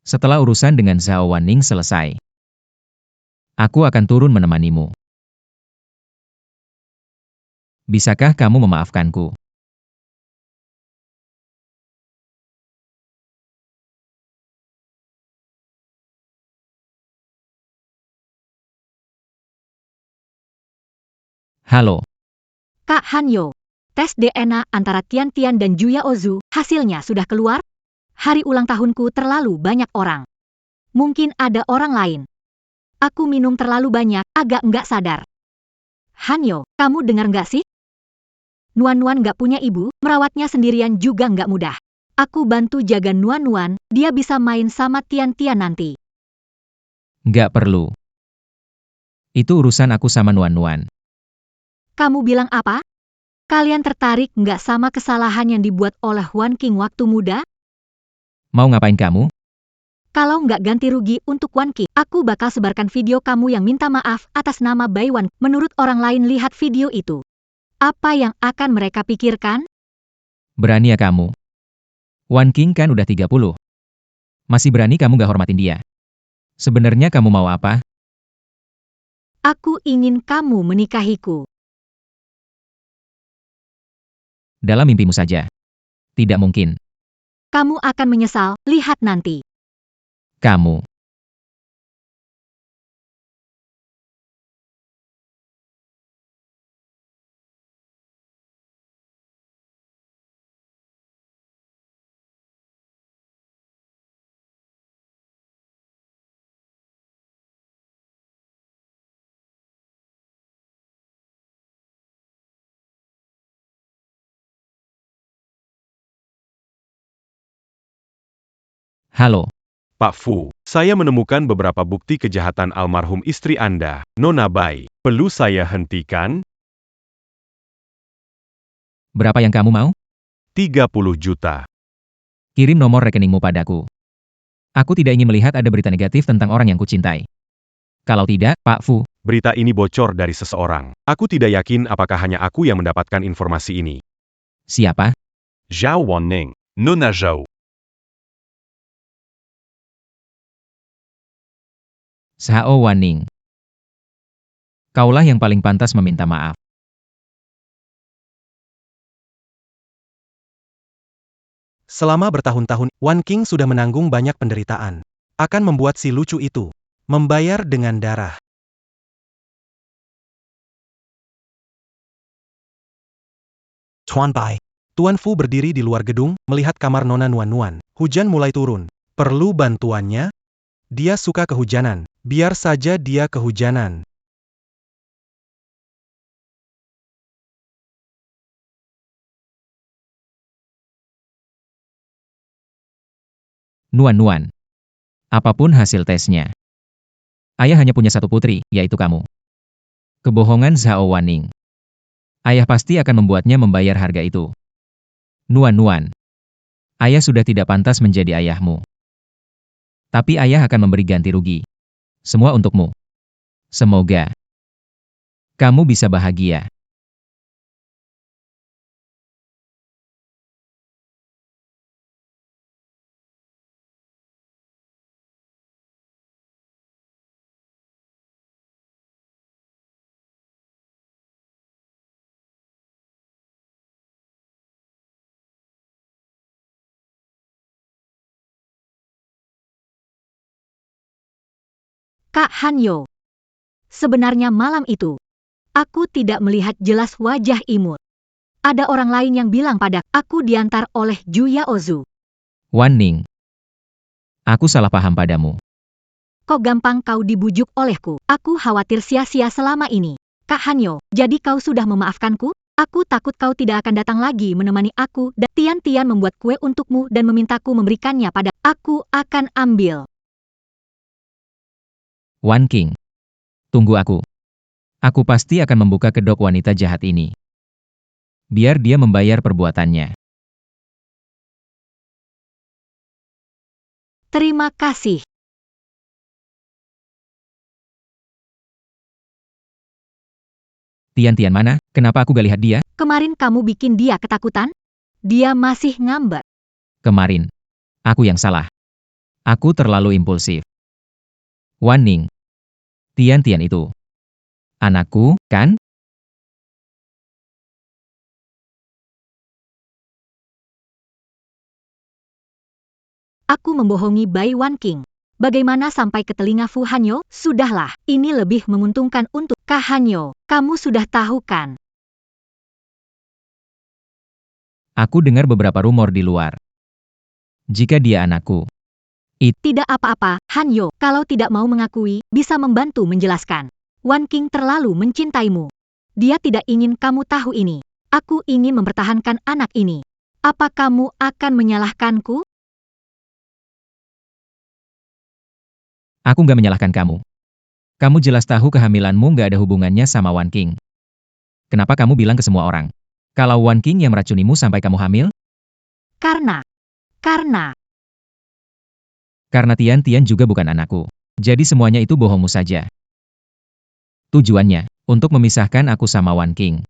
Setelah urusan dengan Zhao Wanning selesai, aku akan turun menemanimu. Bisakah kamu memaafkanku? Halo. Kak Hanyo, tes DNA antara Tian-Tian dan Zhu Yaozu, hasilnya sudah keluar? Hari ulang tahunku terlalu banyak orang. Mungkin ada orang lain. Aku minum terlalu banyak, agak nggak sadar. Hanyo, kamu dengar nggak sih? Nuan-Nuan nggak punya ibu, merawatnya sendirian juga nggak mudah. Aku bantu jaga Nuan-Nuan, dia bisa main sama Tian-Tian nanti. Nggak perlu. Itu urusan aku sama Nuan-Nuan. Kamu bilang apa? Kalian tertarik nggak sama kesalahan yang dibuat oleh Wan King waktu muda? Mau ngapain kamu? Kalau nggak ganti rugi untuk Wan King, aku bakal sebarkan video kamu yang minta maaf atas nama Bai Wan. Menurut orang lain lihat video itu, apa yang akan mereka pikirkan? Berani ya kamu? Wan King kan udah 30. Masih berani kamu gak hormatin dia? Sebenarnya kamu mau apa? Aku ingin kamu menikahiku. Dalam mimpimu saja. Tidak mungkin. Kamu akan menyesal, lihat nanti. Kamu. Halo. Pak Fu, saya menemukan beberapa bukti kejahatan almarhum istri Anda, Nona Bai. Perlu saya hentikan? Berapa yang kamu mau? 30 juta. Kirim nomor rekeningmu padaku. Aku tidak ingin melihat ada berita negatif tentang orang yang kucintai. Kalau tidak, Pak Fu, Berita ini bocor dari seseorang. Aku tidak yakin apakah hanya aku yang mendapatkan informasi ini. siapa? Zhao Wanning. Nona Zhao. Zhao Wanning. Kaulah yang paling pantas meminta maaf. Selama bertahun-tahun, Wan King sudah menanggung banyak penderitaan. Akan membuat si lucu itu membayar dengan darah. Tuan Bai. Tuan Fu berdiri di luar gedung, melihat kamar Nona Nuan-Nuan. Hujan mulai turun. Perlu bantuannya? Dia suka kehujanan. Biar saja dia kehujanan. Nuan-Nuan. Apapun hasil tesnya. Ayah hanya punya satu putri, yaitu kamu. Kebohongan Zhao Wanning. Ayah pasti akan membuatnya membayar harga itu. Nuan-Nuan. Ayah sudah tidak pantas menjadi ayahmu. Tapi ayah akan memberi ganti rugi. Semua untukmu. Semoga kamu bisa bahagia. Kak Hanyo. Sebenarnya malam itu, aku tidak melihat jelas wajah imut. Ada orang lain yang bilang pada aku diantar oleh Juya Ozu. Wanning. Aku salah paham padamu. Kok gampang kau dibujuk olehku? Aku khawatir sia-sia selama ini. Kak Hanyo, jadi kau sudah memaafkanku? Aku takut kau tidak akan datang lagi menemani aku dan Tian-Tian membuat kue untukmu dan memintaku memberikannya pada aku akan ambil. Wan King. Tunggu aku. Aku pasti akan membuka kedok wanita jahat ini. Biar dia membayar perbuatannya. Terima kasih. Tian-Tian mana? Kenapa aku gak lihat dia? Kemarin kamu bikin dia ketakutan? Dia masih ngambek. Kemarin. Aku yang salah. Aku terlalu impulsif. Wanning. Tian-Tian itu. Anakku, kan? Aku membohongi Bai Wan King. Bagaimana sampai ke telinga Fu Hanyo? Sudahlah, ini lebih menguntungkan untuk Kak Hanyo. Kamu sudah tahu kan? Aku dengar beberapa rumor di luar. Jika dia anakku. Tidak apa-apa, Hanyo. Kalau tidak mau mengakui, bisa membantu menjelaskan. Wan King terlalu mencintaimu. Dia tidak ingin kamu tahu ini. Aku ingin mempertahankan anak ini. Apa kamu akan menyalahkanku? Aku nggak menyalahkan kamu. Kamu jelas tahu kehamilanmu nggak ada hubungannya sama Wan King. Kenapa kamu bilang ke semua orang? Kalau Wan King yang meracunimu sampai kamu hamil? Karena Karena Tian-Tian juga bukan anakku. Jadi semuanya itu bohongmu saja. Tujuannya, untuk memisahkan aku sama Wan King.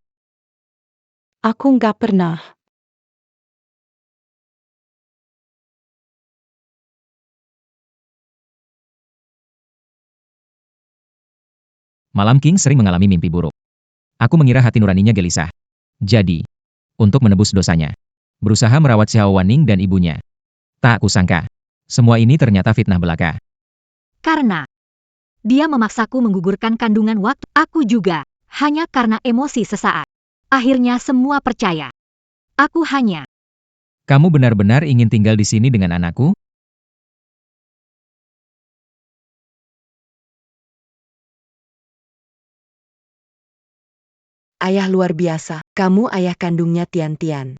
Aku nggak pernah. Malam King sering mengalami mimpi buruk. Aku mengira hati nuraninya gelisah. Jadi, untuk menebus dosanya, berusaha merawat Xiao Wanning dan ibunya. Tak kusangka, semua ini ternyata fitnah belaka. karena dia memaksaku menggugurkan kandungan waktu aku juga, hanya karena emosi sesaat. Akhirnya semua percaya. Aku hanya Kamu benar-benar ingin tinggal di sini dengan anakku? Ayah luar biasa, kamu ayah kandungnya Tian-Tian.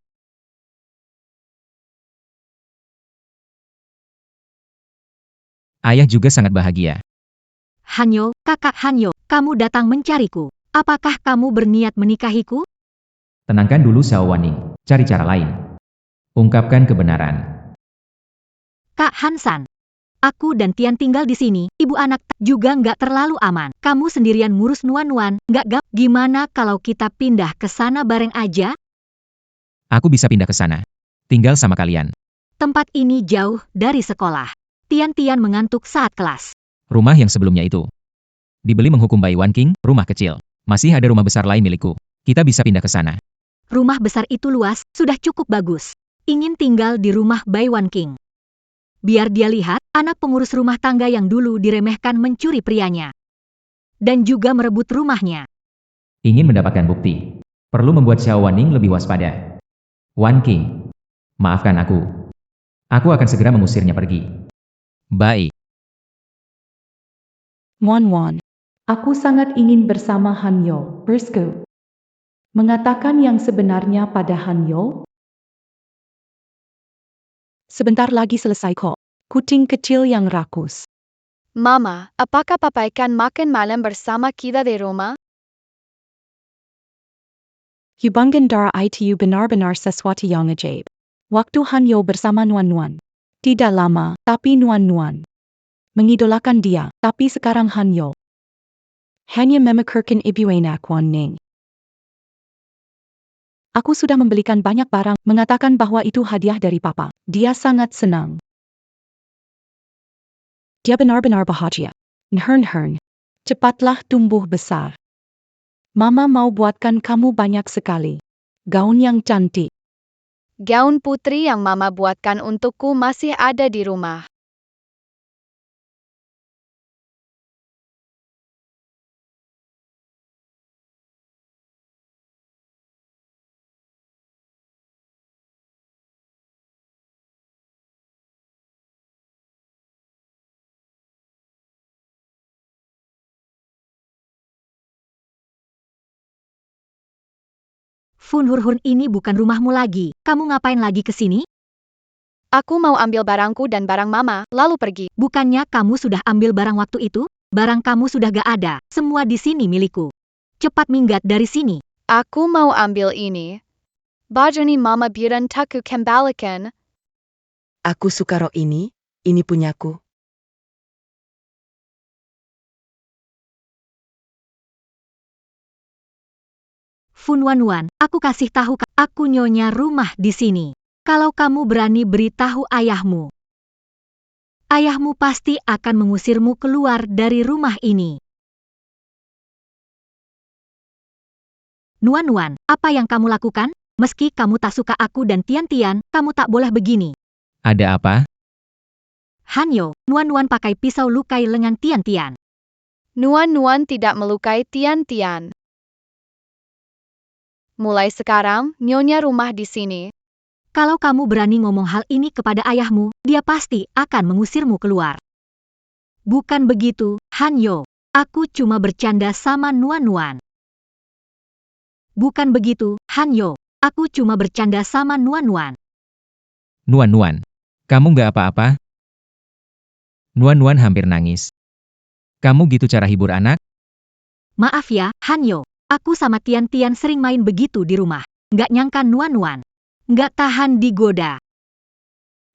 Ayah juga sangat bahagia. Hanyo, kakak Hanyo, kamu datang mencariku. Apakah kamu berniat menikahiku? Tenangkan dulu Xiao Wanning, cari cara lain. Ungkapkan kebenaran. Kak Hansan. Aku dan Tian tinggal di sini, ibu anak juga nggak terlalu aman. Kamu sendirian ngurus Nuan-Nuan, nggak. Gimana kalau kita pindah ke sana bareng aja? Aku bisa pindah ke sana. Tinggal sama kalian. Tempat ini jauh dari sekolah. Tian-Tian mengantuk saat kelas. Rumah yang sebelumnya itu. Dibeli menghukum Bai Wan King, rumah kecil. Masih ada rumah besar lain milikku. Kita bisa pindah ke sana. Rumah besar itu luas, sudah cukup bagus. Ingin tinggal di rumah Bai Wan King. Biar dia lihat, anak pengurus rumah tangga yang dulu diremehkan mencuri prianya. Dan juga merebut rumahnya. Ingin mendapatkan bukti. Perlu membuat Xiao Wanning lebih waspada. Wan King. Maafkan aku. Aku akan segera mengusirnya pergi. Baik. Wan, aku sangat ingin bersama Hanyo, Briscoe. Mengatakan yang sebenarnya pada Hanyo? Sebentar lagi selesai kok. Kucing kecil yang rakus. Mama, apakah papa ikan makan malam bersama kita di rumah? Hubungan darah itu benar-benar sesuatu yang ajaib. Waktu Hanyo bersama Nuan-Nuan. Tidak lama, tapi Nuan-Nuan mengidolakan dia, tapi sekarang Hanyo hanya memikirkan ibu anak Wan Ning. Aku sudah membelikan banyak barang, mengatakan bahwa itu hadiah dari papa. Dia sangat senang. Dia benar-benar bahagia. Nhern. Cepatlah tumbuh besar. Mama mau buatkan kamu banyak sekali. Gaun yang cantik. Gaun putri yang mama buatkan untukku masih ada di rumah. Fun Hurhun, ini bukan rumahmu lagi. Kamu ngapain lagi ke sini? Aku mau ambil barangku dan barang mama, lalu pergi. Bukannya kamu sudah ambil barang waktu itu? Barang kamu sudah gak ada. Semua di sini milikku. Cepat minggat dari sini. Aku mau ambil ini. Bajani mama biran taku kembalikan. Aku suka rok ini punyaku. Fun Wan, aku kasih tahu aku nyonya rumah di sini. Kalau kamu berani beritahu ayahmu, ayahmu pasti akan mengusirmu keluar dari rumah ini. Nuan, apa yang kamu lakukan? Meski kamu tak suka aku dan Tian, kamu tak boleh begini. Ada apa? Hanyo, Nuan pakai pisau lukai lengan Tian. Nuan tidak melukai Tian. Mulai sekarang, nyonya rumah di sini. Kalau kamu berani ngomong hal ini kepada ayahmu, dia pasti akan mengusirmu keluar. Bukan begitu, Hanyo. Aku cuma bercanda sama Nuan. Bukan begitu, Hanyo. Aku cuma bercanda sama Nuan. Nuan, kamu nggak apa-apa? Nuan hampir nangis. Kamu gitu cara hibur anak? Maaf ya, Hanyo. Aku sama Tian sering main begitu di rumah. Nggak nyangka Nuan. Nggak tahan digoda.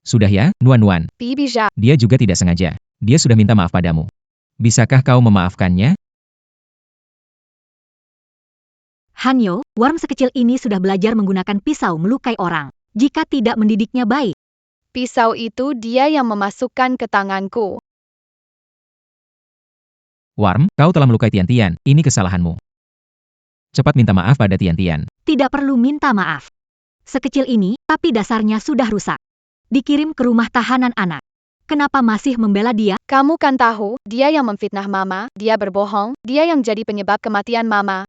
Sudah ya, Nuan. Bibija. Dia juga tidak sengaja. Dia sudah minta maaf padamu. Bisakah kau memaafkannya? Hanyo, worm sekecil ini sudah belajar menggunakan pisau melukai orang. Jika tidak mendidiknya baik. Pisau itu dia yang memasukkan ke tanganku. Worm, kau telah melukai Tian. Ini kesalahanmu. Cepat minta maaf pada Tian. Tidak perlu minta maaf. Sekecil ini, tapi dasarnya sudah rusak. Dikirim ke rumah tahanan anak. Kenapa masih membela dia? Kamu kan tahu, dia yang memfitnah mama, dia berbohong, dia yang jadi penyebab kematian mama.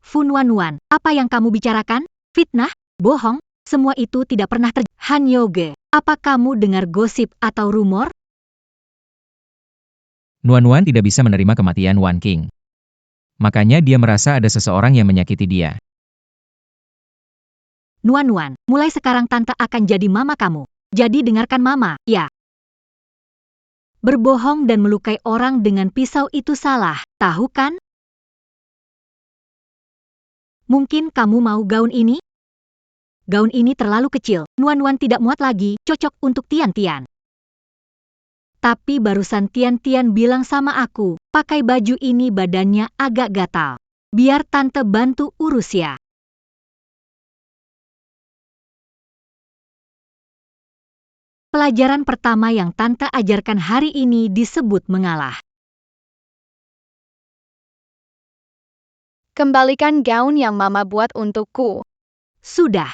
Fun Wan, apa yang kamu bicarakan? Fitnah? Bohong? Semua itu tidak pernah terjadi. Hanyoge, apa kamu dengar gosip atau rumor? Nuan tidak bisa menerima kematian Wan King. Makanya dia merasa ada seseorang yang menyakiti dia. Nuan, mulai sekarang tante akan jadi mama kamu. Jadi dengarkan mama, ya. Berbohong dan melukai orang dengan pisau itu salah, tahu kan? Mungkin kamu mau gaun ini? Gaun ini terlalu kecil, Nuan tidak muat lagi, cocok untuk Tian. Tapi barusan Tian bilang sama aku, pakai baju ini badannya agak gatal. Biar tante bantu urus ya. Pelajaran pertama yang tante ajarkan hari ini disebut mengalah. Kembalikan gaun yang mama buat untukku. Sudah.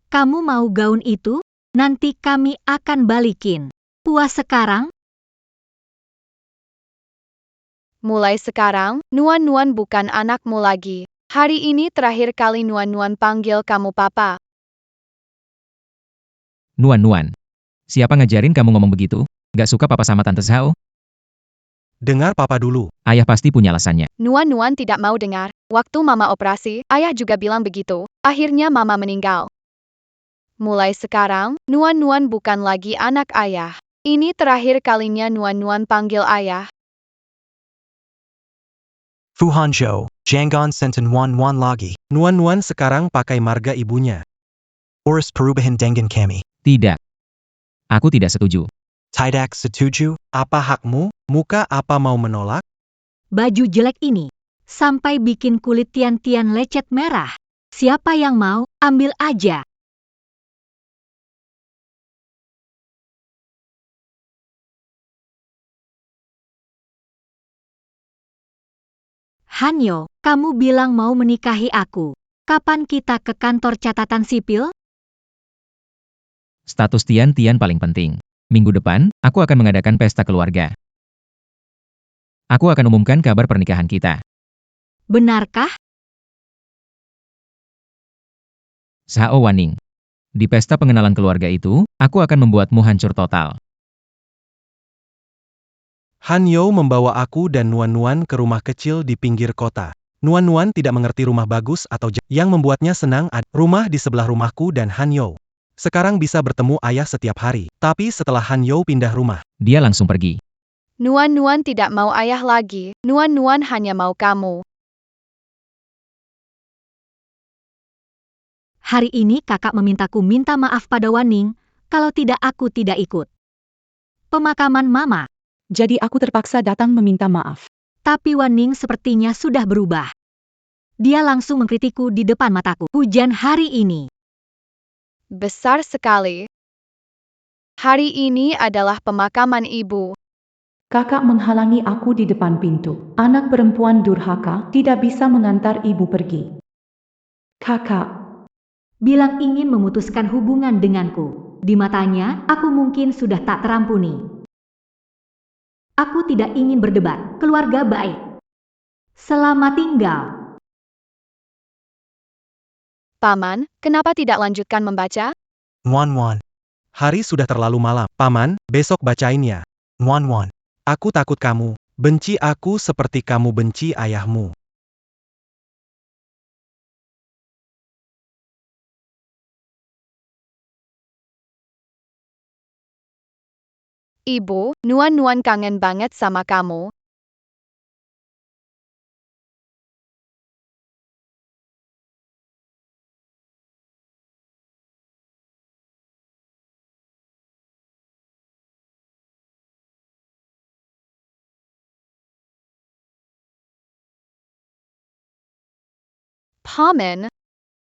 Kamu mau gaun itu? Nanti kami akan balikin. Puas sekarang? Mulai sekarang, Nuan bukan anakmu lagi. Hari ini terakhir kali Nuan panggil kamu papa. Nuan. Siapa ngajarin kamu ngomong begitu? Gak suka papa sama tante Zhao? Dengar papa dulu. Ayah pasti punya alasannya. Nuan tidak mau dengar. Waktu mama operasi, ayah juga bilang begitu. Akhirnya mama meninggal. Mulai sekarang, Nuan bukan lagi anak ayah. Ini terakhir kalinya Nuan panggil ayah. Fu Hanzhou, Jangan senten Nuan lagi. Nuan sekarang pakai marga ibunya. Oras perubahan dengan kami. Tidak. Aku tidak setuju. Tidak setuju? Apa hakmu? Muka apa mau menolak? Baju jelek ini sampai bikin kulit Tian-Tian lecet merah. Siapa yang mau, ambil aja. Hanyo, kamu bilang mau menikahi aku. Kapan kita ke kantor catatan sipil? Status Tian-Tian paling penting. Minggu depan, aku akan mengadakan pesta keluarga. Aku akan umumkan kabar pernikahan kita. Benarkah? Sao Waning. Di pesta pengenalan keluarga itu, aku akan membuatmu hancur total. Hanyo membawa aku dan Nuan ke rumah kecil di pinggir kota. Nuan tidak mengerti rumah bagus atau yang membuatnya senang rumah di sebelah rumahku dan Hanyo. Sekarang bisa bertemu ayah setiap hari. Tapi setelah Hanyo pindah rumah, Dia langsung pergi. Nuan tidak mau ayah lagi. Nuan hanya mau kamu. Hari ini kakak memintaku minta maaf pada Waning, kalau tidak aku tidak ikut. Pemakaman mama. Jadi aku terpaksa datang meminta maaf. Tapi Waning sepertinya sudah berubah. Dia langsung mengkritikku di depan mataku. Hujan hari ini. Besar sekali. Hari ini adalah pemakaman ibu. Kakak menghalangi aku di depan pintu. Anak perempuan durhaka tidak bisa mengantar ibu pergi. Kakak, Bilang ingin memutuskan hubungan denganku. Di matanya, aku mungkin sudah tak terampuni. Aku tidak ingin berdebat. Keluarga baik. Selamat tinggal. Paman, kenapa tidak lanjutkan membaca? Nuan. hari sudah terlalu malam. Paman, besok bacain ya. Nuan. Aku takut kamu benci aku seperti kamu benci ayahmu. Ibu, Nuan kangen banget sama kamu. Paman,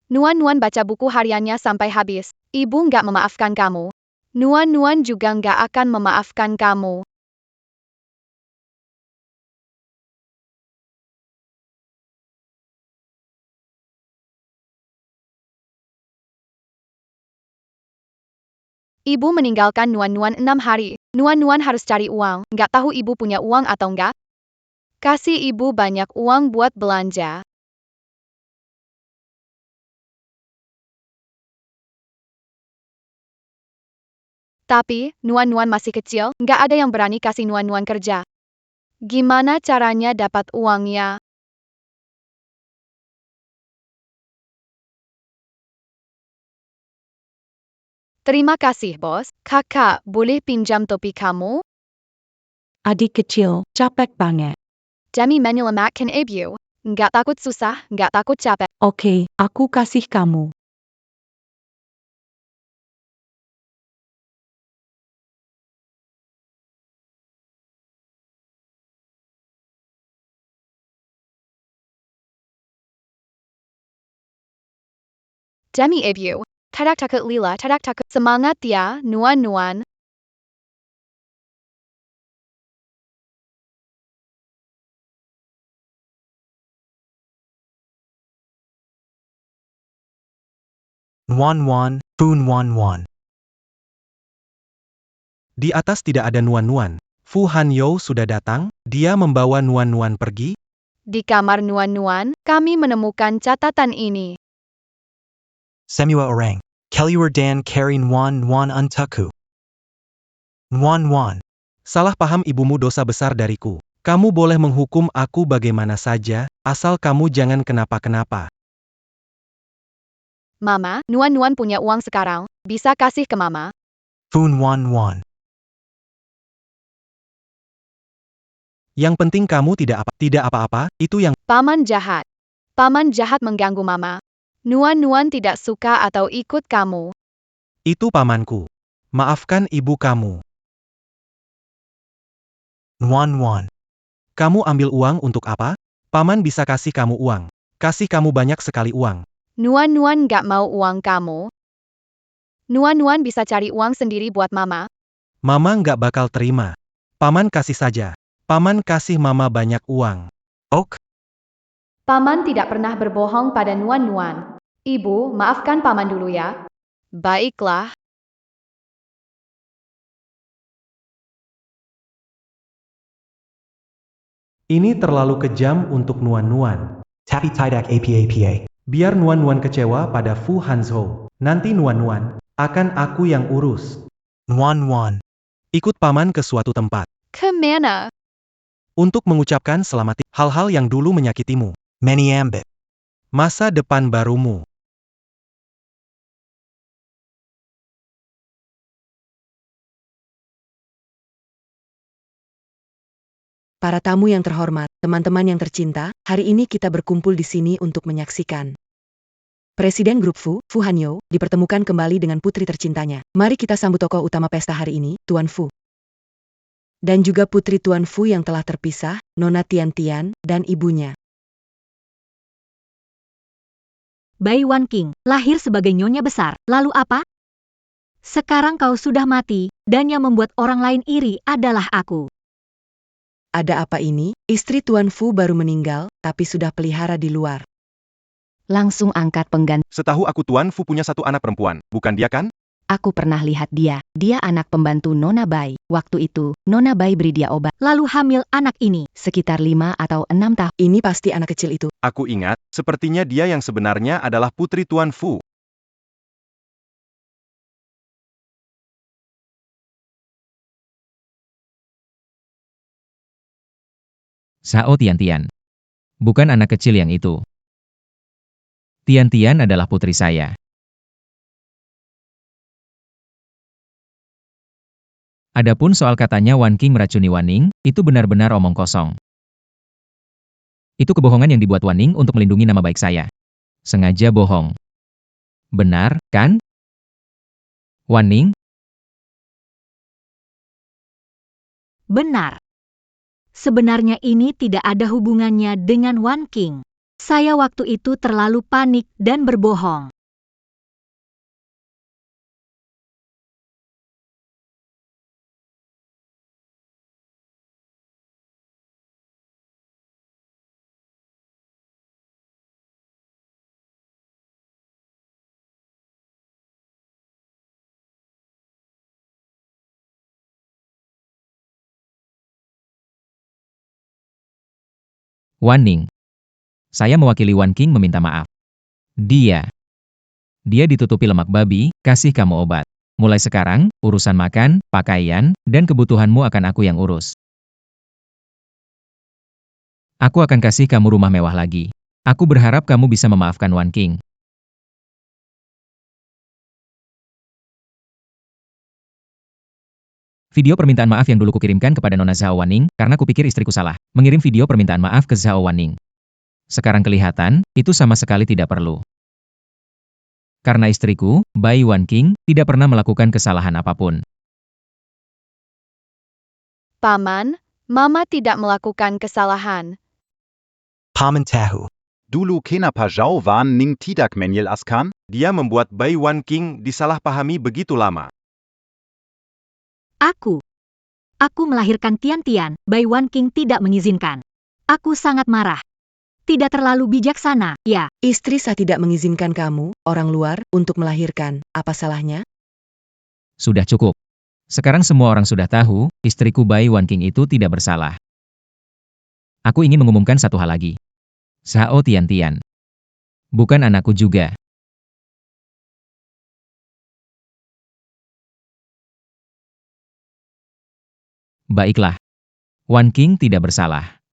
Nuan baca buku hariannya sampai habis. Ibu nggak memaafkan kamu. Nuan juga nggak akan memaafkan kamu. Ibu meninggalkan Nuan 6 hari. Nuan harus cari uang. Nggak tahu ibu punya uang atau nggak? Kasih ibu banyak uang buat belanja. Tapi, Nuan masih kecil, nggak ada yang berani kasih Nuan kerja. Gimana caranya dapat uangnya? Terima kasih, bos. Kakak, boleh pinjam topi kamu? adik kecil, capek banget. Demi menyelamatkan ibu. Nggak takut susah, nggak takut capek. Oke, aku kasih kamu. Demi ibu. Tidak takut lila, tidak takut. Semangat ya, Nuan. Nuan. Fu Nuan. Di atas tidak ada Nuan. Fu Hanyo sudah datang, dia membawa Nuan pergi. Di kamar Nuan, kami menemukan catatan ini. Semua orang. Keluar dan cari Nuan untukku. Nuan. Salah paham ibumu dosa besar dariku. Kamu boleh menghukum aku bagaimana saja, asal kamu jangan kenapa-kenapa. Mama, Nuan punya uang sekarang. Bisa kasih ke mama? Fu Nuan. Yang penting kamu tidak apa-apa, itu yang Paman jahat. Paman jahat mengganggu Mama. Nuan-Nuan tidak suka atau ikut kamu. Itu pamanku. Maafkan ibu kamu. Nuan. Kamu ambil uang untuk apa? Paman bisa kasih kamu uang. Kasih kamu banyak sekali uang. Nuan-Nuan gak mau uang kamu. Nuan-Nuan bisa cari uang sendiri buat Mama. Mama nggak bakal terima. Paman kasih saja. Paman kasih Mama banyak uang. Ok. Paman tidak pernah berbohong pada Nuan-Nuan. Ibu, maafkan Paman dulu ya. Baiklah. Ini terlalu kejam untuk Nuan-Nuan. Tapi tidak apa-apa. Biar Nuan-Nuan kecewa pada Fu Hanzhou. Nanti Nuan-Nuan akan aku yang urus. Nuan. Ikut paman ke suatu tempat. Kemana? Untuk mengucapkan selamat hal-hal yang dulu menyakitimu. Many ambit. Masa depan barumu. Para tamu yang terhormat, teman-teman yang tercinta, hari ini kita berkumpul di sini untuk menyaksikan Presiden Grup Fu Hanyo, dipertemukan kembali dengan putri tercintanya. Mari kita sambut tokoh utama pesta hari ini, Tuan Fu. Dan juga putri Tuan Fu yang telah terpisah, Nona Tian, dan ibunya. Bai Wanqing, lahir sebagai nyonya besar, lalu apa? Sekarang kau sudah mati, dan yang membuat orang lain iri adalah aku. Ada apa ini? Istri Tuan Fu baru meninggal, tapi sudah pelihara di luar. Langsung angkat pengganti. Setahu aku Tuan Fu punya satu anak perempuan, bukan dia kan? Aku pernah lihat dia. Dia anak pembantu Nona Bai. Waktu itu, Nona Bai beri dia obat. Lalu hamil anak ini. Sekitar 5 atau 6 tahun. Ini pasti anak kecil itu. Aku ingat, sepertinya dia yang sebenarnya adalah putri Tuan Fu. Sao Tian. Bukan anak kecil yang itu. Tian adalah putri saya. Adapun soal katanya Wanqing meracuni Wanning, itu benar-benar omong kosong. Itu kebohongan yang dibuat Wanning untuk melindungi nama baik saya. Sengaja bohong. Benar, kan? Wanning? Benar. Sebenarnya ini tidak ada hubungannya dengan Wanqing. Saya waktu itu terlalu panik dan berbohong. Wanning. Saya mewakili Wanqing meminta maaf. Dia ditutupi lemak babi, kasih kamu obat. Mulai sekarang, urusan makan, pakaian, dan kebutuhanmu akan aku yang urus. Aku akan kasih kamu rumah mewah lagi. Aku berharap kamu bisa memaafkan Wanqing. Video permintaan maaf yang dulu kukirimkan kepada Nona Zhao Wanning, karena kupikir istriku salah. Mengirim video permintaan maaf ke Zhao Wanning. Sekarang kelihatan, itu sama sekali tidak perlu. Karena istriku, Bai Wanqing, tidak pernah melakukan kesalahan apapun. Paman, Mama tidak melakukan kesalahan. Paman tahu. Dulu kenapa Zhao Wan Ning tidak menjelaskan? Dia membuat Bai Wanqing disalahpahami begitu lama. Aku melahirkan Tian, Bai Wanqing tidak mengizinkan. Aku sangat marah. Tidak terlalu bijaksana, ya. Istri saya tidak mengizinkan kamu, orang luar, untuk melahirkan. Apa salahnya? Sudah cukup. Sekarang semua orang sudah tahu, istriku Bai Wanqing itu tidak bersalah. Aku ingin mengumumkan satu hal lagi. Sao Tian. Bukan anakku juga. Baiklah. Wanqing tidak bersalah.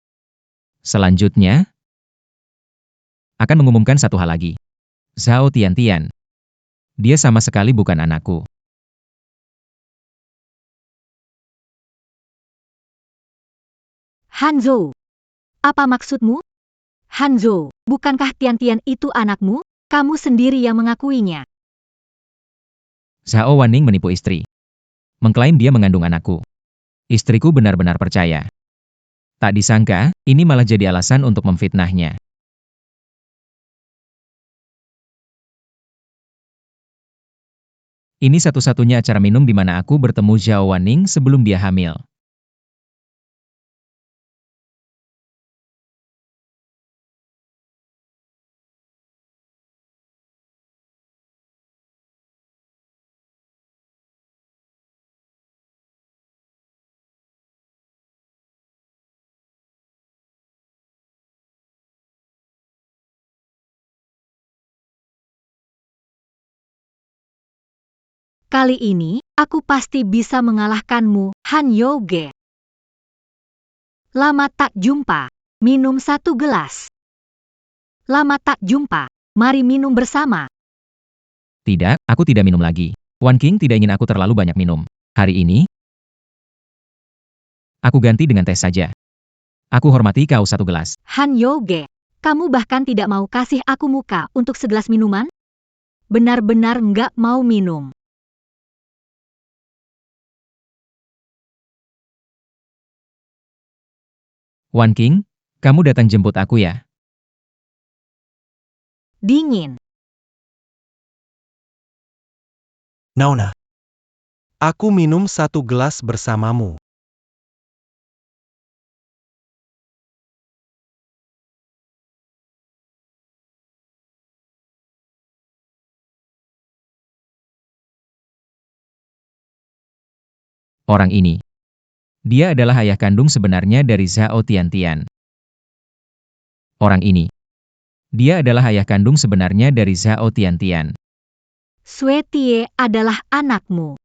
Selanjutnya, akan mengumumkan satu hal lagi. Zhao Tian. Dia sama sekali bukan anakku. Hanzhou. Apa maksudmu? Hanzo, bukankah Tian-Tian itu anakmu? Kamu sendiri yang mengakuinya. Zhao Wanning menipu istri. Mengklaim dia mengandung anakku. Istriku benar-benar percaya. Tak disangka, ini malah jadi alasan untuk memfitnahnya. Ini satu-satunya acara minum di mana aku bertemu Zhao Wanning sebelum dia hamil. Kali ini, aku pasti bisa mengalahkanmu, Han Yoge. Lama tak jumpa. Minum 1 gelas. Lama tak jumpa. Mari minum bersama. Tidak, aku tidak minum lagi. Wan Qing tidak ingin aku terlalu banyak minum. Hari ini, aku ganti dengan teh saja. Aku hormati kau 1 gelas. Han Yoge, kamu bahkan tidak mau kasih aku muka untuk segelas minuman? Benar-benar nggak mau minum. Wan Qing, kamu datang jemput aku ya? Dingin. Nona. Aku minum 1 gelas bersamamu. Orang ini. Dia adalah ayah kandung sebenarnya dari Zhao Tian-Tian. Orang ini. Dia adalah ayah kandung sebenarnya dari Zhao Tian-Tian. Sue Tie adalah anakmu.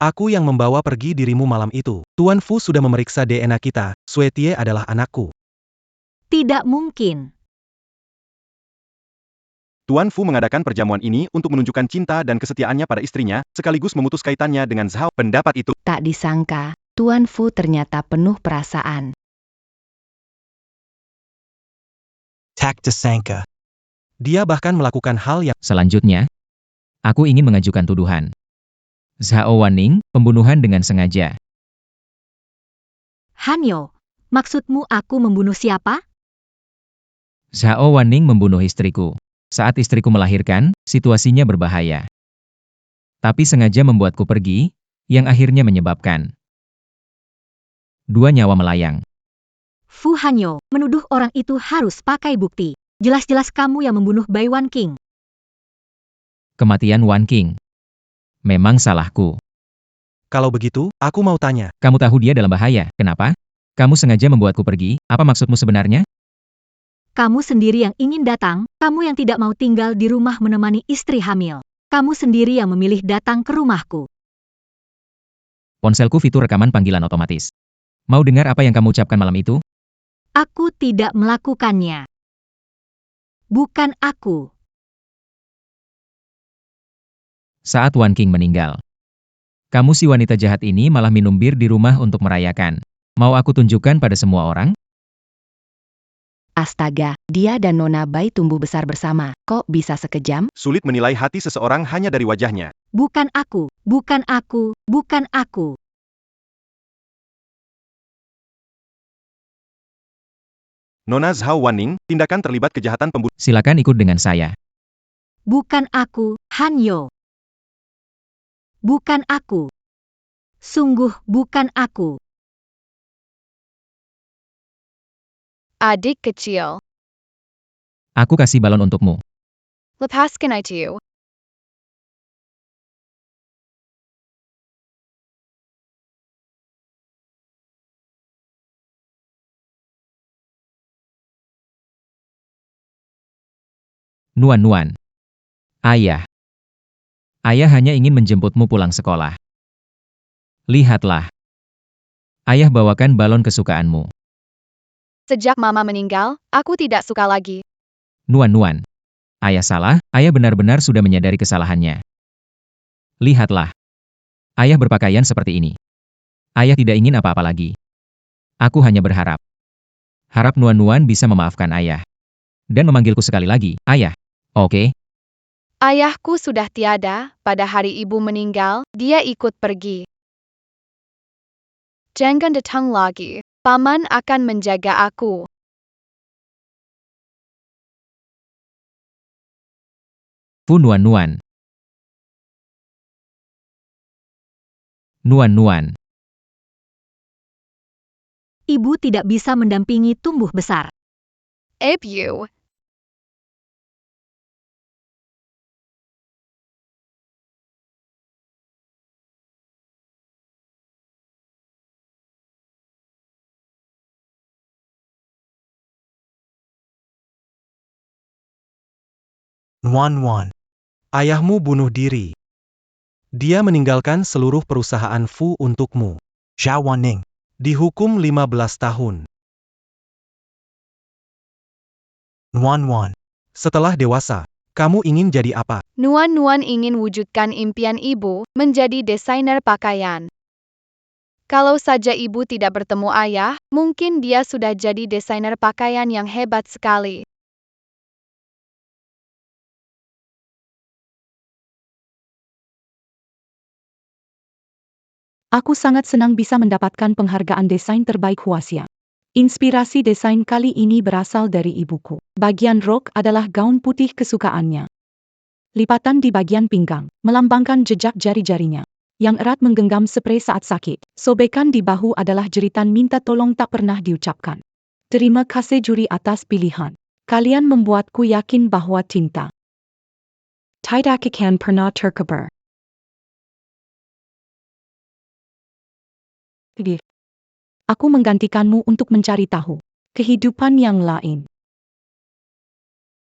Aku yang membawa pergi dirimu malam itu. Tuan Fu sudah memeriksa DNA kita. Sue Tie adalah anakku. Tidak mungkin. Tuan Fu mengadakan perjamuan ini untuk menunjukkan cinta dan kesetiaannya pada istrinya, sekaligus memutus kaitannya dengan Zhao. Pendapat itu Tak disangka, Tuan Fu ternyata penuh perasaan. Tak disangka. Dia bahkan melakukan hal yang Selanjutnya, aku ingin mengajukan tuduhan. Zhao Wanning, pembunuhan dengan sengaja. Hanyo, maksudmu aku membunuh siapa? Zhao Wanning membunuh istriku. Saat istriku melahirkan, situasinya berbahaya. Tapi sengaja membuatku pergi, yang akhirnya menyebabkan 2 nyawa melayang. Fu Hanyo, menuduh orang itu harus pakai bukti. Jelas-jelas kamu yang membunuh Bai Wan Qing. Kematian Wan Qing. Memang salahku. kalau begitu, aku mau tanya. Kamu tahu dia dalam bahaya, kenapa? Kamu sengaja membuatku pergi, apa maksudmu sebenarnya? Kamu sendiri yang ingin datang, kamu yang tidak mau tinggal di rumah menemani istri hamil. Kamu sendiri yang memilih datang ke rumahku. Ponselku fitur rekaman panggilan otomatis. Mau dengar apa yang kamu ucapkan malam itu? Aku tidak melakukannya. Bukan aku. Saat Wan Qing meninggal. Kamu si wanita jahat ini malah minum bir di rumah untuk merayakan. Mau aku tunjukkan pada semua orang? Astaga, dia dan Nona Bai tumbuh besar bersama. Kok bisa sekejam? sulit menilai hati seseorang hanya dari wajahnya. Bukan aku. Bukan aku. Bukan aku. Nona Zhao Wanning, tindakan terlibat kejahatan pembunuhan. Silakan ikut dengan saya. Bukan aku, Hanyo. Bukan aku. Sungguh bukan aku. Adik kecil. Aku kasih balon untukmu. Lepaskan itu. Nuan-Nuan. Ayah. Ayah hanya ingin menjemputmu pulang sekolah. Lihatlah. Ayah bawakan balon kesukaanmu. Sejak mama meninggal, aku tidak suka lagi. Nuan-Nuan. Ayah salah, ayah benar-benar sudah menyadari kesalahannya. Lihatlah. Ayah berpakaian seperti ini. Ayah tidak ingin apa-apa lagi. Aku hanya berharap. Harap Nuan-Nuan bisa memaafkan ayah. Dan memanggilku sekali lagi, ayah. Oke? Ayahku sudah tiada, pada hari ibu meninggal, dia ikut pergi. Jangan datang lagi, paman akan menjaga aku. Fu Nuan-Nuan. Nuan-Nuan. Ibu tidak bisa mendampingi tumbuh besar. Ibu. Nuan. Ayahmu bunuh diri. Dia meninggalkan seluruh perusahaan Fu untukmu. Zhao Wanning. Dihukum 15 tahun. Nuan. Setelah dewasa, kamu ingin jadi apa? Nuan-Nuan ingin wujudkan impian ibu, menjadi desainer pakaian. Kalau saja ibu tidak bertemu ayah, mungkin dia sudah jadi desainer pakaian yang hebat sekali. Aku sangat senang bisa mendapatkan penghargaan desain terbaik Huaxia. Inspirasi desain kali ini berasal dari ibuku. Bagian rok adalah gaun putih kesukaannya. Lipatan di bagian pinggang, melambangkan jejak jari-jarinya. Yang erat menggenggam sprei saat sakit. Sobekan di bahu adalah jeritan minta tolong tak pernah diucapkan. Terima kasih juri atas pilihan. Kalian membuatku yakin bahwa cinta tidak akan pernah terkubur. Aku menggantikanmu untuk mencari tahu kehidupan yang lain.